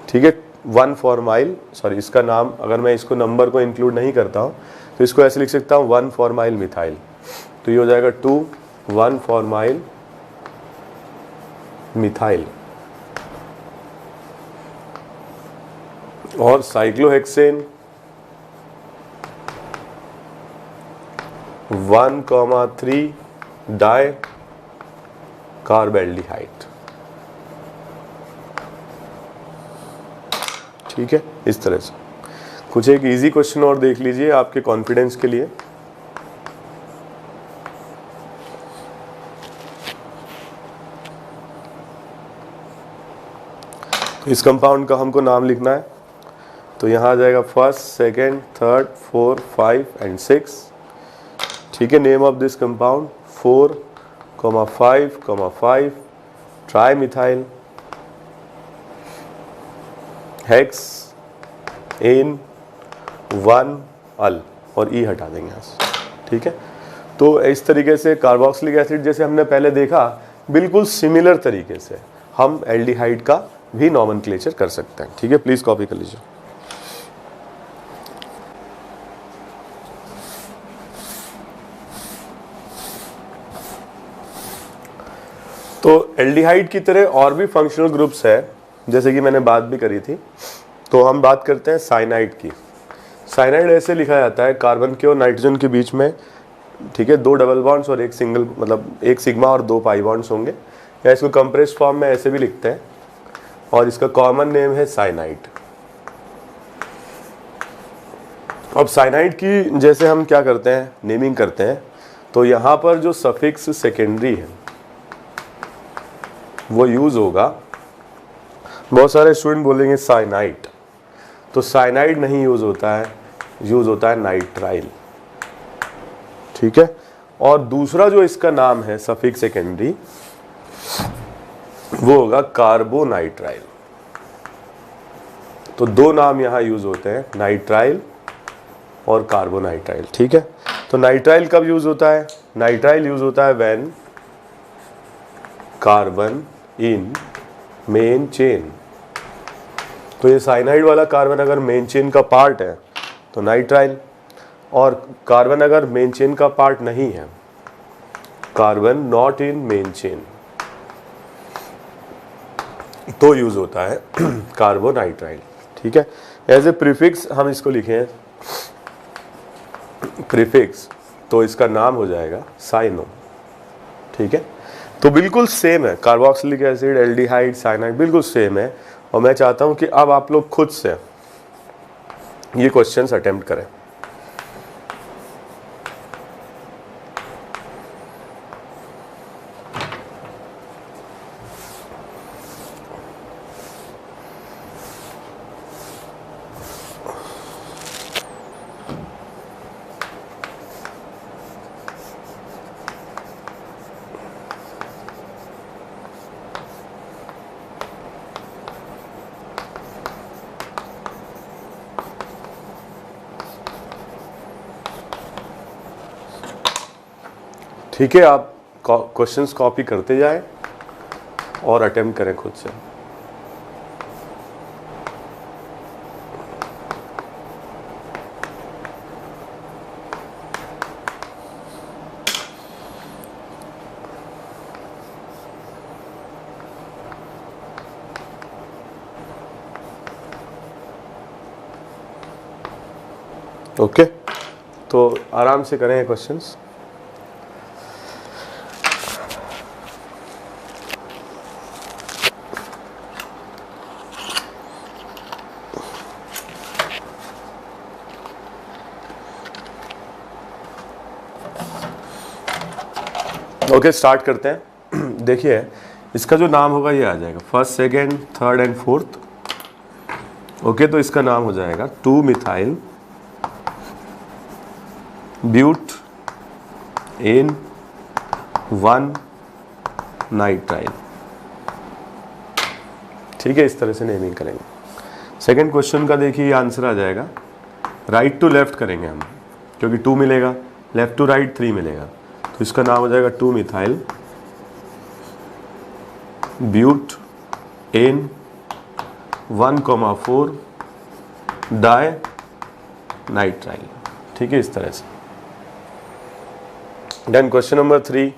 ठीक है, 1 फॉर्माइल, सॉरी इसका नाम अगर मैं इसको नंबर को इंक्लूड नहीं करता हूँ तो इसको ऐसे लिख सकता हूँ 1 फॉर्माइल मिथाइल। तो ये हो जाएगा 2 1 फॉर्माइल मिथाइल। और साइक्लोहेक्सेन 1,3 डाई कार्बेल्डिहाइड। ठीक है, इस तरह से कुछ एक इजी क्वेश्चन और देख लीजिए आपके कॉन्फिडेंस के लिए। तो इस कंपाउंड का हमको नाम लिखना है, तो यहाँ आ जाएगा फर्स्ट, सेकेंड, थर्ड, 4, 5 एंड 6। ठीक है, name of this compound 4,5,5 trimethyl hexan 1 al, और ई हटा देंगे यहाँ से। ठीक है, तो इस तरीके से कार्बोक्सिलिक एसिड जैसे हमने पहले देखा, बिल्कुल सिमिलर तरीके से हम एल्डिहाइड का भी नॉमेनक्लेचर कर सकते हैं। ठीक है, प्लीज कॉपी कर लीजिए। तो एल्डिहाइड की तरह और भी फंक्शनल ग्रुप्स है, जैसे कि मैंने बात भी करी थी। तो हम बात करते हैं साइनाइड की। साइनाइड ऐसे लिखा जाता है कार्बन के और नाइट्रोजन के बीच में, ठीक है, 2 डबल बॉन्ड्स और एक सिंगल, मतलब एक सिग्मा और 2 पाई बॉन्ड्स होंगे, या इसको कंप्रेस्ड फॉर्म में ऐसे भी लिखते हैं, और इसका कॉमन नेम है साइनाइड। अब साइनाइड की जैसे हम क्या करते हैं, नेमिंग करते हैं, तो यहाँ पर जो सफिक्स सेकेंडरी है वो यूज होगा। बहुत सारे स्टूडेंट बोलेंगे साइनाइड, तो साइनाइड नहीं यूज होता है, यूज होता है नाइट्राइल। ठीक है, और दूसरा जो इसका नाम है सफिक्स सेकेंडरी, वो होगा कार्बोनाइट्राइल। तो 2 नाम यहां यूज होते हैं, नाइट्राइल और कार्बोनाइट्राइल। ठीक है, तो नाइट्राइल कब यूज होता है? नाइट्राइल यूज होता है when carbon in main chain. तो ये साइनाइड वाला कार्बन अगर मेन चेन का पार्ट है तो नाइट्राइल, और कार्बन अगर मेन चेन का पार्ट नहीं है, carbon not in main chain, तो यूज होता है कार्बोनाइट्राइल। ठीक है, एज ए प्रीफिक्स हम इसको लिखें, प्रीफिक्स, तो इसका नाम हो जाएगा साइनो। ठीक है, तो बिल्कुल सेम है, कार्बोक्सिलिक एसिड, एल्डिहाइड, साइनाइड बिल्कुल सेम है। और मैं चाहता हूं कि अब आप लोग खुद से ये क्वेश्चंस अटेम्प्ट करें। ठीक है, आप क्वेश्चंस कॉपी करते जाएं और अटेम्प्ट करें खुद से। ओके, तो आराम से करें क्वेश्चंस। ओके, स्टार्ट करते हैं। देखिए, इसका जो नाम होगा ये आ जाएगा first, second, third and fourth. Okay, तो इसका नाम हो जाएगा 2 मिथाइल ब्यूट एन 1 नाइट्राइल। ठीक है, इस तरह से नेमिंग करेंगे। सेकेंड क्वेश्चन का देखिए ये आंसर आ जाएगा, राइट टू लेफ्ट करेंगे हम, क्योंकि 2 मिलेगा, लेफ्ट टू राइट 3 मिलेगा, तो इसका नाम हो जाएगा 2 methyl butane 1,4 dinitrile. ठीक है, इस तरह से। Then question number 3।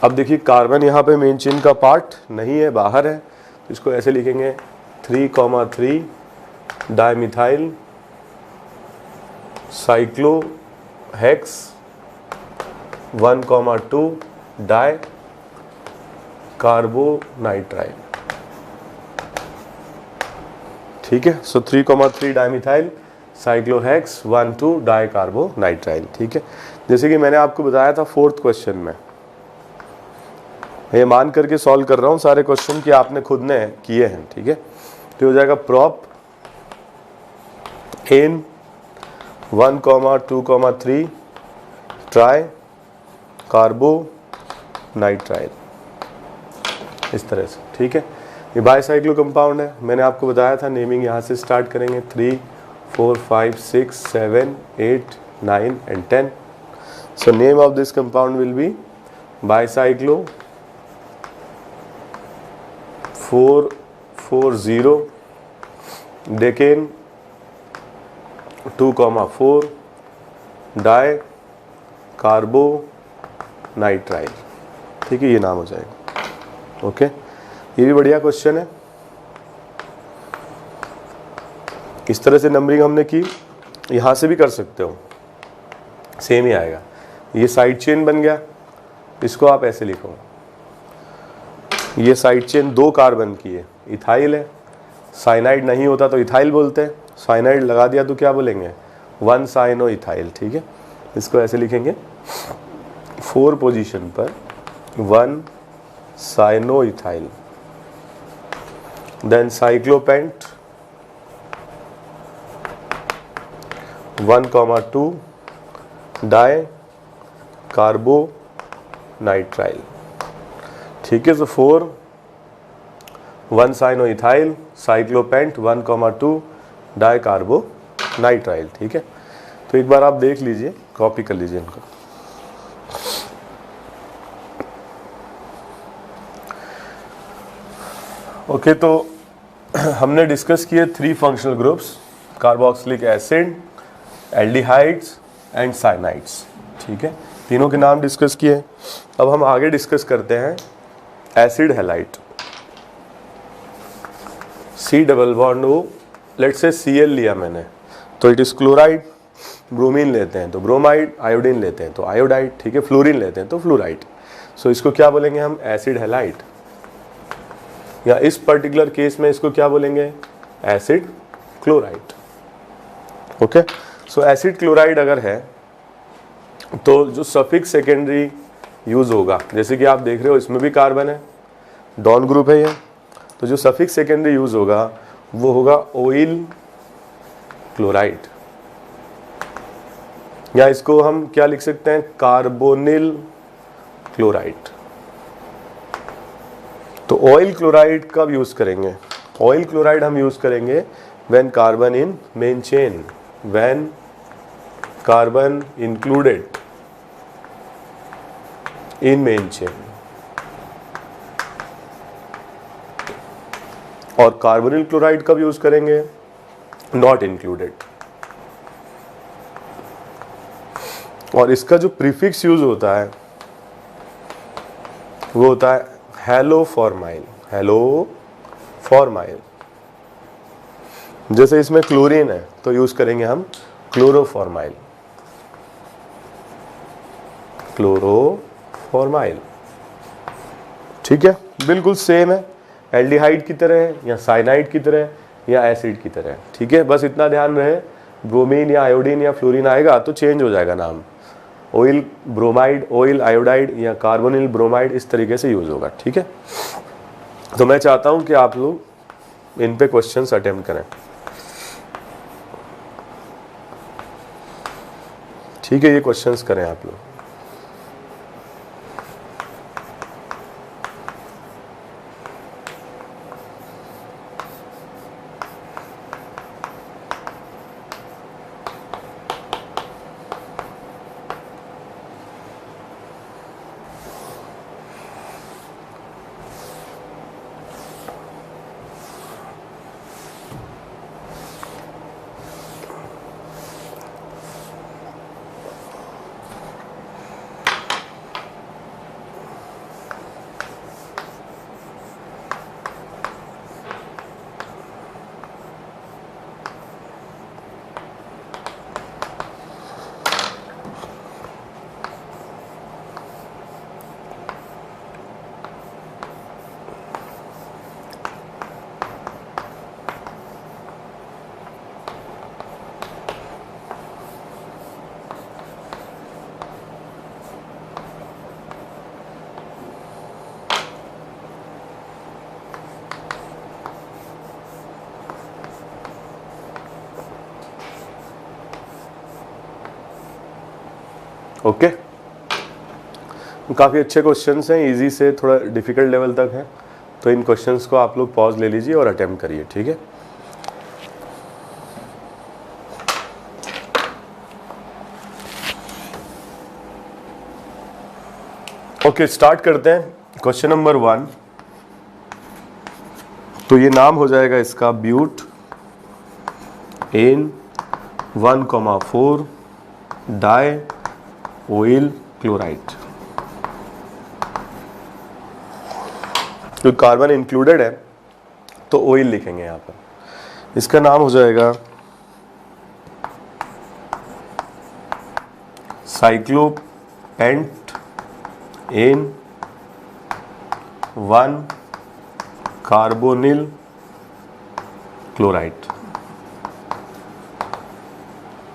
अब देखिए कार्बन यहाँ पे मेन चेन का पार्ट नहीं है, बाहर है, तो इसको ऐसे लिखेंगे 3,3 डाइमिथाइल साइक्लोहेक्स 1,2 डाई कार्बोनाइट्राइल। ठीक है, so 3,3 dimethyl cyclohex 1,2 die carbonitrile. ठीक है, जैसे कि मैंने आपको बताया था 4th क्वेश्चन में, ये मान करके सॉल्व कर रहा हूँ सारे क्वेश्चन कि आपने खुद ने किए हैं। ठीक है, तो हो जाएगा प्रॉप एन 1,2,3 ट्राई कार्बोनाइट्राइल, इस तरह से। ठीक है, ये बाईसाइक्लो कंपाउंड है, मैंने आपको बताया था नेमिंग यहाँ से स्टार्ट करेंगे 3, 4, 5, 6, 7, 8, 9 and 10. So name of this compound will be bicyclo 4,4,0 decane 2,4 die carbonitrile. ठीक है, ये नाम हो जाएगा। ओके, ये भी बढ़िया क्वेश्चन है। इस तरह से नंबरिंग हमने की, यहाँ से भी कर सकते हो, सेम ही आएगा। ये साइड चेन बन गया, इसको आप ऐसे लिखो, ये साइड चेन 2 कार्बन की है, इथाइल है। साइनाइड नहीं होता तो इथाइल बोलते हैं, साइनाइड लगा दिया तो क्या बोलेंगे, 1 साइनो इथाइल। ठीक है, इसको ऐसे लिखेंगे 4 पोजीशन पर 1 cyano ethyl, then cyclopent 1,2 die carbonitrile. ठीक है, तो 4 1 cyano ethyl cyclopent 1,2 die carbonitrile. ठीक है, तो एक बार आप देख लीजिए, कॉपी कर लीजिए इनको। ओके, तो हमने डिस्कस किए 3 functional groups, carboxylic acid, aldehydes and cyanides. ठीक है, तीनों के नाम डिस्कस किए। अब हम आगे डिस्कस करते हैं acid halide. C double bond O, let say Cl लिया मैंने, तो इट इज क्लोराइड। ब्रोमीन लेते हैं तो ब्रोमाइड, आयोडीन लेते हैं तो आयोडाइड। ठीक है, फ्लोरीन लेते हैं तो फ्लोराइड। सो इसको क्या बोलेंगे हम, एसिड हैलाइड, या इस पर्टिकुलर केस में इसको क्या बोलेंगे, एसिड क्लोराइड। ओके, सो एसिड क्लोराइड अगर है तो जो सफिक्स सेकेंडरी यूज होगा, जैसे कि आप देख रहे हो इसमें भी कार्बन है, डॉन ग्रुप है ये, तो जो सफिक्स सेकेंडरी यूज होगा वो होगा ऑयल क्लोराइड, या इसको हम क्या लिख सकते हैं, कार्बोनिल क्लोराइड। तो ऑयल क्लोराइड कब यूज करेंगे, ऑयल क्लोराइड हम यूज करेंगे when carbon in main chain, when carbon included in main chain, और कार्बोनिल क्लोराइड कब यूज करेंगे, नॉट इंक्लूडेड। और इसका जो प्रीफिक्स यूज होता है वो होता है हेलोफॉर्माइल, हेलोफॉर्माइल। जैसे इसमें क्लोरीन है तो यूज करेंगे हम क्लोरोफॉर्माइल, क्लोरोफॉर्माइल। ठीक है, बिल्कुल सेम है, एल्डिहाइड की तरह है, या साइनाइड की तरह, या एसिड की तरह। ठीक है, बस इतना ध्यान रहे, ब्रोमीन या आयोडीन या फ्लोरीन आएगा तो चेंज हो जाएगा नाम, ऑयल ब्रोमाइड, ऑयल आयोडाइड, या कार्बोनिल ब्रोमाइड, इस तरीके से यूज होगा। ठीक है, तो मैं चाहता हूं कि आप लोग इन पे क्वेश्चंस अटेम्प्ट करें। ठीक है, ये क्वेश्चंस करें आप लोग। ओके, काफ़ी अच्छे क्वेश्चंस हैं, इजी से थोड़ा डिफिकल्ट लेवल तक हैं, तो इन क्वेश्चंस को आप लोग पॉज ले लीजिए और अटेम्प्ट करिए, ठीक है। ओके, स्टार्ट करते हैं। क्वेश्चन नंबर 1, तो ये नाम हो जाएगा इसका butane 1,4 dioyl chloride. तो कार्बन इंक्लूडेड है तो ऑयल लिखेंगे यहाँ पर। इसका नाम हो जाएगा साइक्लोपेंट एन 1 कार्बोनिल क्लोराइड,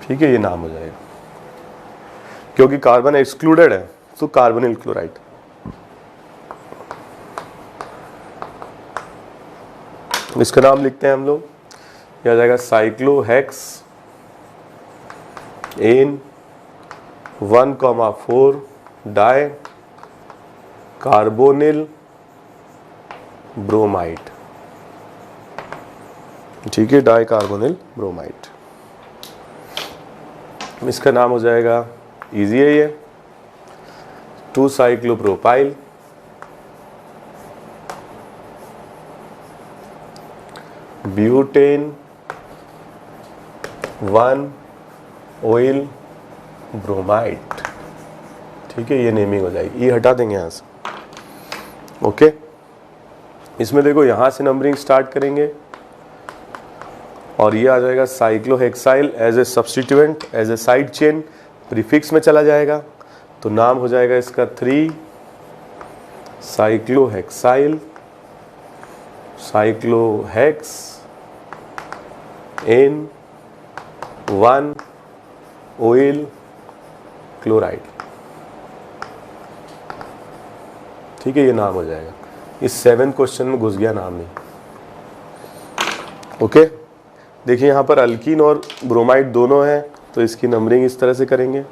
ठीक है, ये नाम हो जाएगा। क्योंकि कार्बन एक्सक्लूडेड है तो कार्बोनिल क्लोराइड। इसका नाम लिखते हैं हम लोग, यह आ जाएगा cyclohexane 1,4 dicarbonyl bromide, ठीक है, डाई कार्बोनिल ब्रोमाइड। इसका नाम हो जाएगा, इजी है ये, 2 साइक्लोप्रोपाइल ब्यूटेन 1 ऑयल ब्रोमाइड, ठीक है, ये नेमिंग हो जाएगी। ये हटा देंगे यहाँ से। ओके, इसमें देखो यहाँ से नंबरिंग स्टार्ट करेंगे और ये आ जाएगा cyclohexyl as a substituent, as a side chain prefix में चला जाएगा, तो नाम हो जाएगा इसका 3 cyclohexyl cyclohexane 1 oyl chloride, ठीक है, ये नाम हो जाएगा। इस 7 क्वेश्चन में घुस गया नाम नहीं। ओके, देखिए यहाँ पर अल्कीन और ब्रोमाइड दोनों हैं, तो इसकी नंबरिंग इस तरह से करेंगे।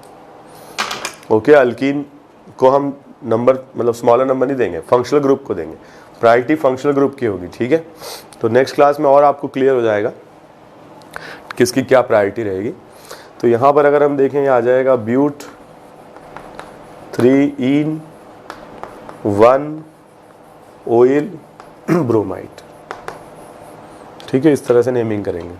ओके, अल्कीन को हम नंबर मतलब स्मॉलर नंबर नहीं देंगे, फंक्शनल ग्रुप को देंगे, प्रायोरिटी फंक्शनल ग्रुप की होगी, ठीक है। तो नेक्स्ट क्लास में और आपको क्लियर हो जाएगा किसकी क्या प्रायोरिटी रहेगी। तो यहाँ पर अगर हम देखें, आ जाएगा ब्यूट 3 इन 1 ऑयल ब्रोमाइड, ठीक है, इस तरह से नेमिंग करेंगे।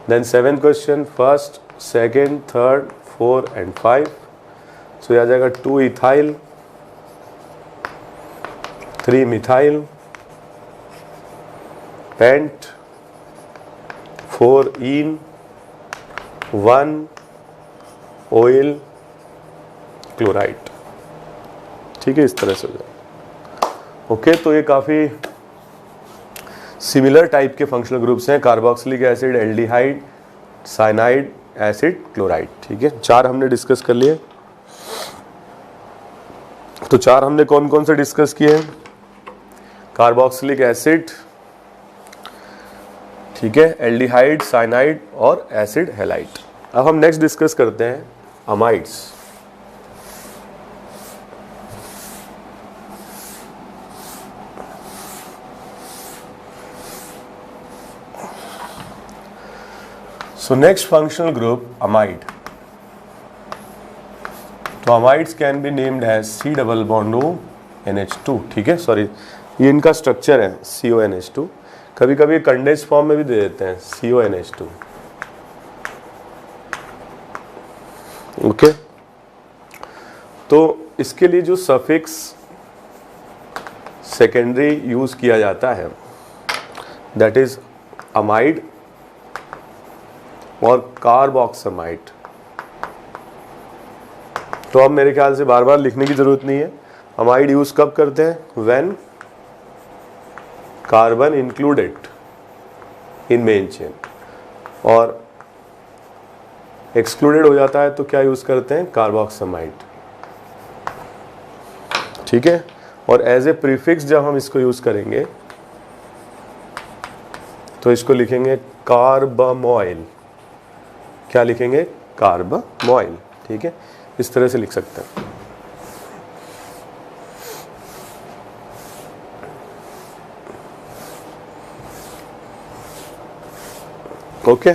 Then 7 question, first, second, third, 4 and 5। So ये आ जाएगा 2 ethyl 3 methyl pent 4 en 1 oyl chloride, ठीक है, इस तरह से हो जाएगा। ओके, तो ये काफ़ी सिमिलर टाइप के फंक्शनल ग्रुप्स हैं, carboxylic acid, aldehyde, cyanide, acid, chloride, ठीक है। 4 हमने डिस्कस कर लिए। तो 4 हमने कौन कौन से डिस्कस किए हैं? कार्बोक्सिलिक एसिड, ठीक है, एल्डिहाइड, साइनाइड और एसिड हैलाइड। अब हम नेक्स्ट डिस्कस करते हैं amides. So next functional group, amide. तो amides can be named as C double bond O NH2, ठीक है, सॉरी ये इनका स्ट्रक्चर है CONH2। कभी कभी कंडेंस फॉर्म में भी दे देते हैं CONH2। ओके, तो इसके लिए जो सफिक्स सेकेंडरी यूज किया जाता है दैट इज अमाइड और कार्बोक्सामाइड। तो अब मेरे ख्याल से बार बार लिखने की जरूरत नहीं है। अमाइड यूज कब करते हैं? When carbon included in main chain, और एक्सक्लूडेड हो जाता है तो क्या यूज करते हैं? कार्बोक्सामाइड, ठीक है। और एज ए प्रीफिक्स जब हम इसको यूज करेंगे तो इसको लिखेंगे कार्बामोइल। क्या लिखेंगे? कार्बामोइल, ठीक है। इस तरह से लिख सकते हैं। ओके,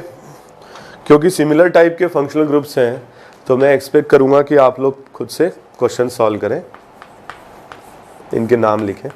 क्योंकि सिमिलर टाइप के फंक्शनल ग्रुप्स हैं तो मैं एक्सपेक्ट करूंगा कि आप लोग खुद से क्वेश्चन सॉल्व करें, इनके नाम लिखें।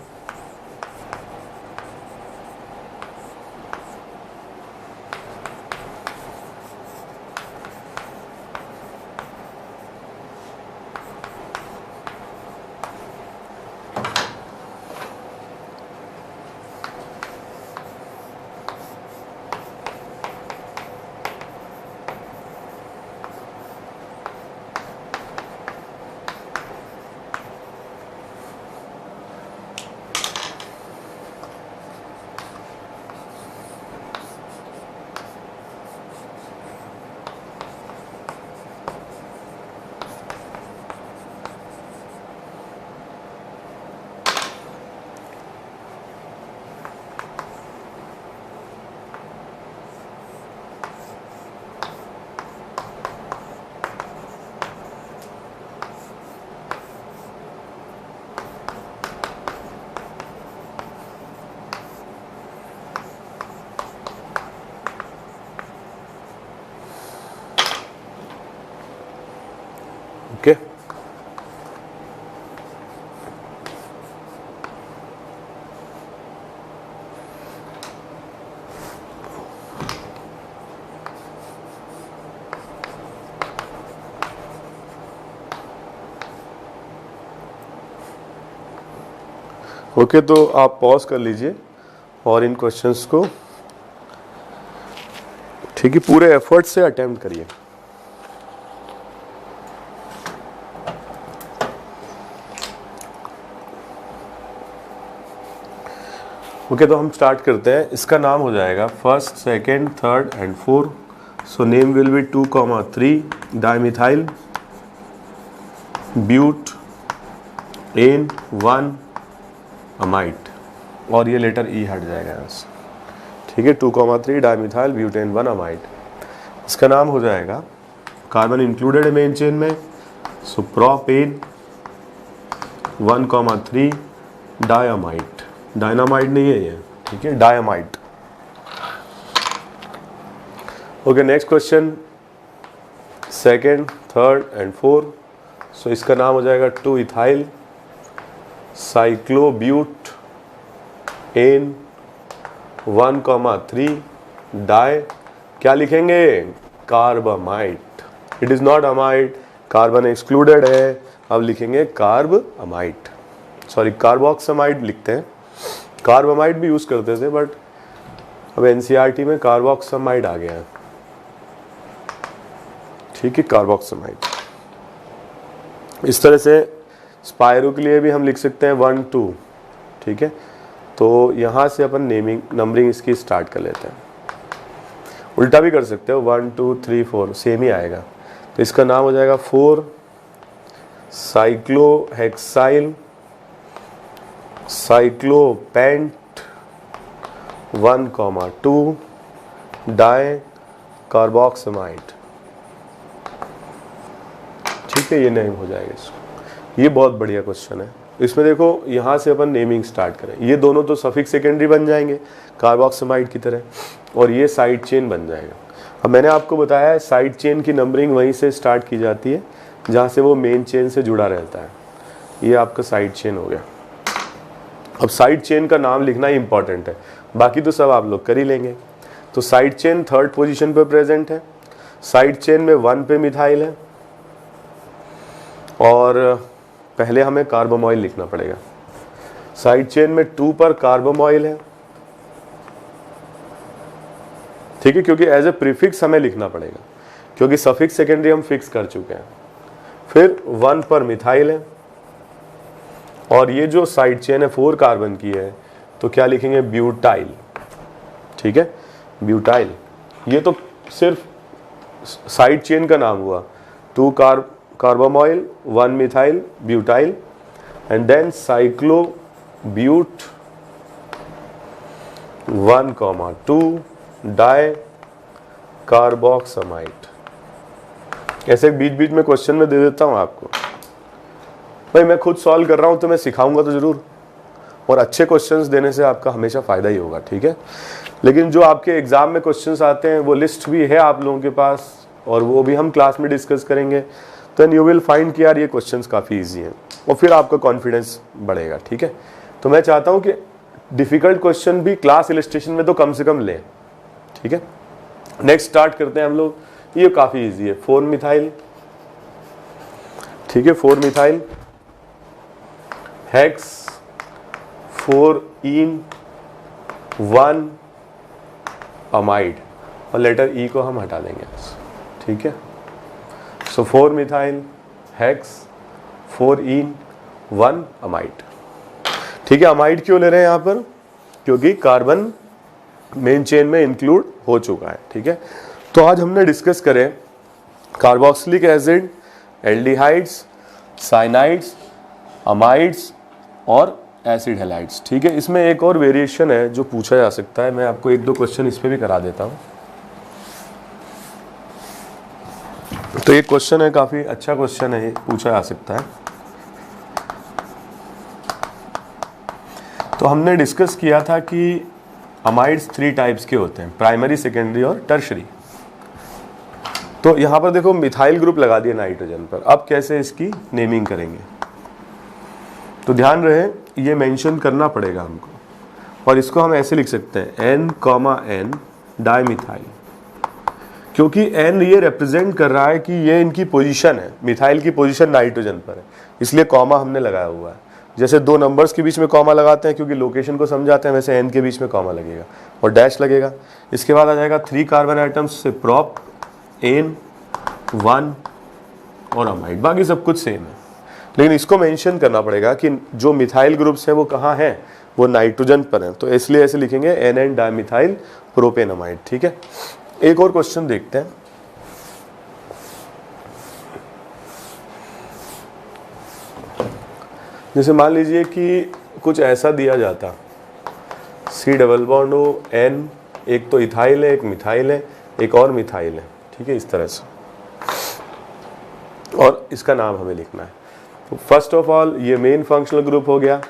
ओके, ओके, तो आप पॉज कर लीजिए और इन क्वेश्चंस को ठीक है पूरे एफर्ट से अटेम्प्ट करिए। ओके, तो हम स्टार्ट करते हैं। इसका नाम हो जाएगा first, second, third and four. So name will be 2,3 dimethyl butane 1 amide, और ये लेटर ई हट जाएगा यहाँ से। ठीक है, 2,3 डाइमिथाइल ब्यूटेन 1 अमाइट। इसका नाम हो जाएगा, कार्बन इंक्लूडेड है मेन चेन में, सो प्रोपेन 1,3 डायमाइट। डायनामाइट नहीं है ये, ठीक है, diamide. Okay, next question, second, third and four. So इसका नाम हो जाएगा 2 इथाइल साइक्लोब्यूट एन 1,3 डाई, क्या लिखेंगे, carbamide. It is not amide, carbon excluded है, अब लिखेंगे कार्ब अमाइट, सॉरी कार्बोक्सामाइड लिखते हैं। कार्बामाइड भी यूज करते थे बट अब एनसीईआरटी में कार्बोक्सामाइड आ गया है। ठीक है, कार्बोक्सामाइड। इस तरह से स्पायरो के लिए भी हम लिख सकते हैं 1, 2। ठीक है, तो यहाँ से अपन नेमिंग नंबरिंग इसकी स्टार्ट कर लेते हैं। उल्टा भी कर सकते हो, 1, 2, 3, 4 सेम ही आएगा। तो इसका नाम हो जाएगा 4 साइक्लोहेक्साइल साइक्लोपेंट 1,2 डाई कार्बोक्सामाइड। ठीक है, ये नेम हो जाएगा इसको। ये बहुत बढ़िया क्वेश्चन है। इसमें देखो यहाँ से अपन नेमिंग स्टार्ट करें, ये दोनों तो सफिक्स सेकेंडरी बन जाएंगे कार्बोक्सामाइड की तरह, और ये साइड चेन बन जाएगा। अब मैंने आपको बताया है साइड चेन की नंबरिंग वहीं से स्टार्ट की जाती है जहाँ से वो मेन चेन से जुड़ा रहता है। ये आपका साइड चेन हो गया। अब साइड चेन का नाम लिखना ही इंपॉर्टेंट है, बाकी तो सब आप लोग कर ही लेंगे। तो साइड चेन थर्ड पोजीशन पे प्रेजेंट है। साइड चेन में 1 पे मिथाइल है, और पहले हमें कार्बोमॉइल लिखना पड़ेगा। साइड चेन में 2 पर कार्बोमॉइल है, ठीक है, क्योंकि एज ए प्रीफिक्स हमें लिखना पड़ेगा, क्योंकि सफिक्स सेकेंडरी हम फिक्स कर चुके हैं। फिर 1 पर मिथाइल है, और ये जो साइड चेन है 4 कार्बन की है, तो क्या लिखेंगे, ब्यूटाइल। ठीक है, ब्यूटाइल। ये तो सिर्फ साइड चेन का नाम हुआ। 2 carbamoyl, 1 methyl butyl, and then cyclobut 1,2 di carboxamide. ऐसे बीच बीच में क्वेश्चन में दे देता हूँ आपको, भाई मैं खुद सॉल्व कर रहा हूँ तो मैं सिखाऊंगा तो ज़रूर, और अच्छे क्वेश्चंस देने से आपका हमेशा फ़ायदा ही होगा, ठीक है। लेकिन जो आपके एग्ज़ाम में क्वेश्चंस आते हैं वो लिस्ट भी है आप लोगों के पास, और वो भी हम क्लास में डिस्कस करेंगे, तो एंड यू विल फाइंड कि यार ये क्वेश्चंस काफ़ी ईजी हैं, और फिर आपका कॉन्फिडेंस बढ़ेगा, ठीक है। तो मैं चाहता हूँ कि डिफ़िकल्ट क्वेश्चन भी क्लास इलस्ट्रेशन में तो कम से कम लें, ठीक है। नेक्स्ट स्टार्ट करते हैं हम लोग, ये काफ़ी ईजी है, 4 मिथाइल, ठीक है, 4 मिथाइल हेक्स 4 इन 1 अमाइड, और लेटर ई को हम हटा देंगे, ठीक है। सो 4 मिथाइल हेक्स 4 इन 1 अमाइड, ठीक है। अमाइड क्यों ले रहे हैं यहाँ पर, क्योंकि कार्बन मेन चेन में इंक्लूड हो चुका है, ठीक है। तो आज हमने डिस्कस करें carboxylic acid, aldehydes, cyanides, amides और एसिड हैलाइड्स, ठीक है। इसमें एक और वेरिएशन है जो पूछा जा सकता है, मैं आपको 1-2 क्वेश्चन इस पे भी करा देता हूँ। तो ये क्वेश्चन है, काफ़ी अच्छा क्वेश्चन है, ये पूछा जा सकता है। तो हमने डिस्कस किया था कि अमाइड्स 3 टाइप्स के होते हैं, प्राइमरी, सेकेंडरी और टर्शरी। तो यहाँ पर देखो मिथाइल ग्रुप लगा दिया नाइट्रोजन पर, अब कैसे इसकी नेमिंग करेंगे, तो ध्यान रहे ये मेंशन करना पड़ेगा हमको, और इसको हम ऐसे लिख सकते हैं N, डाइमिथाइल, क्योंकि N ये रिप्रेजेंट कर रहा है कि ये इनकी पोजीशन है, मिथाइल की पोजीशन नाइट्रोजन पर है, इसलिए कॉमा हमने लगाया हुआ है। जैसे 2 नंबर्स के बीच में कॉमा लगाते हैं क्योंकि लोकेशन को समझाते हैं, वैसे N के बीच में कॉमा लगेगा और डैश लगेगा। इसके बाद आ जाएगा 3 कार्बन आइटम्स से प्रोप, N, 1 और अमाइड, बाकी सब कुछ सेम है, लेकिन इसको मेंशन करना पड़ेगा कि जो मिथाइल ग्रुप्स हैं वो कहाँ हैं, वो नाइट्रोजन पर हैं, तो इसलिए ऐसे लिखेंगे NN डाइमिथाइल प्रोपेनमाइड, ठीक है। एक और क्वेश्चन देखते हैं, जैसे मान लीजिए कि कुछ ऐसा दिया जाता, C डबल बॉन्ड हो N, एक तो इथाइल है, एक मिथाइल है, एक और मिथाइल है, ठीक है, इस तरह से, और इसका नाम हमें लिखना है। तो फर्स्ट ऑफ ऑल ये मेन फंक्शनल ग्रुप हो गया,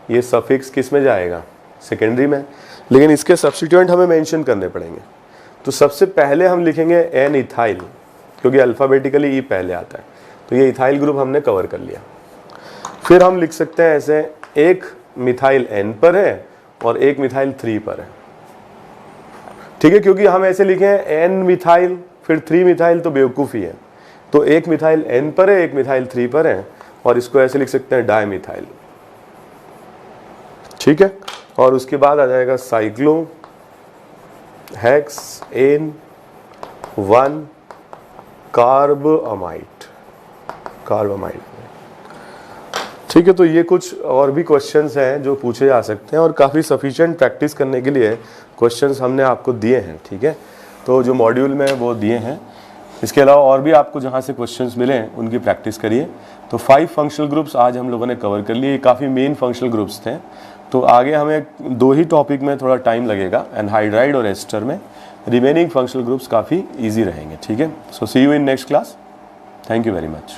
ये सफिक्स किस में जाएगा, सेकेंडरी में, लेकिन इसके सब्स्टिट्यूएंट हमें मेंशन करने पड़ेंगे। तो सबसे पहले हम लिखेंगे N इथाइल, क्योंकि अल्फ़ाबेटिकली ई पहले आता है, तो ये इथाइल ग्रुप हमने कवर कर लिया। फिर हम लिख सकते हैं ऐसे, एक मिथाइल N पर है और एक मिथाइल 3 पर है, ठीक है, क्योंकि हम ऐसे लिखे हैं N मिथाइल फिर 3 मिथाइल तो बेवकूफ़ी है, तो एक मिथाइल N पर है, एक मिथाइल 3 पर है, और इसको ऐसे लिख सकते हैं डाइमिथाइल, ठीक है। और उसके बाद आ जाएगा साइक्लो हेक्स N 1 कार्बमाइड, ठीक है। तो ये कुछ और भी क्वेश्चंस हैं जो पूछे जा सकते हैं, और काफ़ी सफिशिएंट प्रैक्टिस करने के लिए क्वेश्चंस हमने आपको दिए हैं, ठीक है। तो जो मॉड्यूल में वो दिए हैं, इसके अलावा और भी आपको जहाँ से क्वेश्चंस मिले उनकी प्रैक्टिस करिए। तो 5 फंक्शनल ग्रुप्स आज हम लोगों ने कवर कर लिए, काफ़ी मेन फंक्शनल ग्रुप्स थे। तो आगे हमें 2 ही टॉपिक में थोड़ा टाइम लगेगा, एनहाइड्राइड और एस्टर में, रिमेनिंग फंक्शनल ग्रुप्स काफ़ी ईजी रहेंगे, ठीक है। So see you in next class, thank you very much.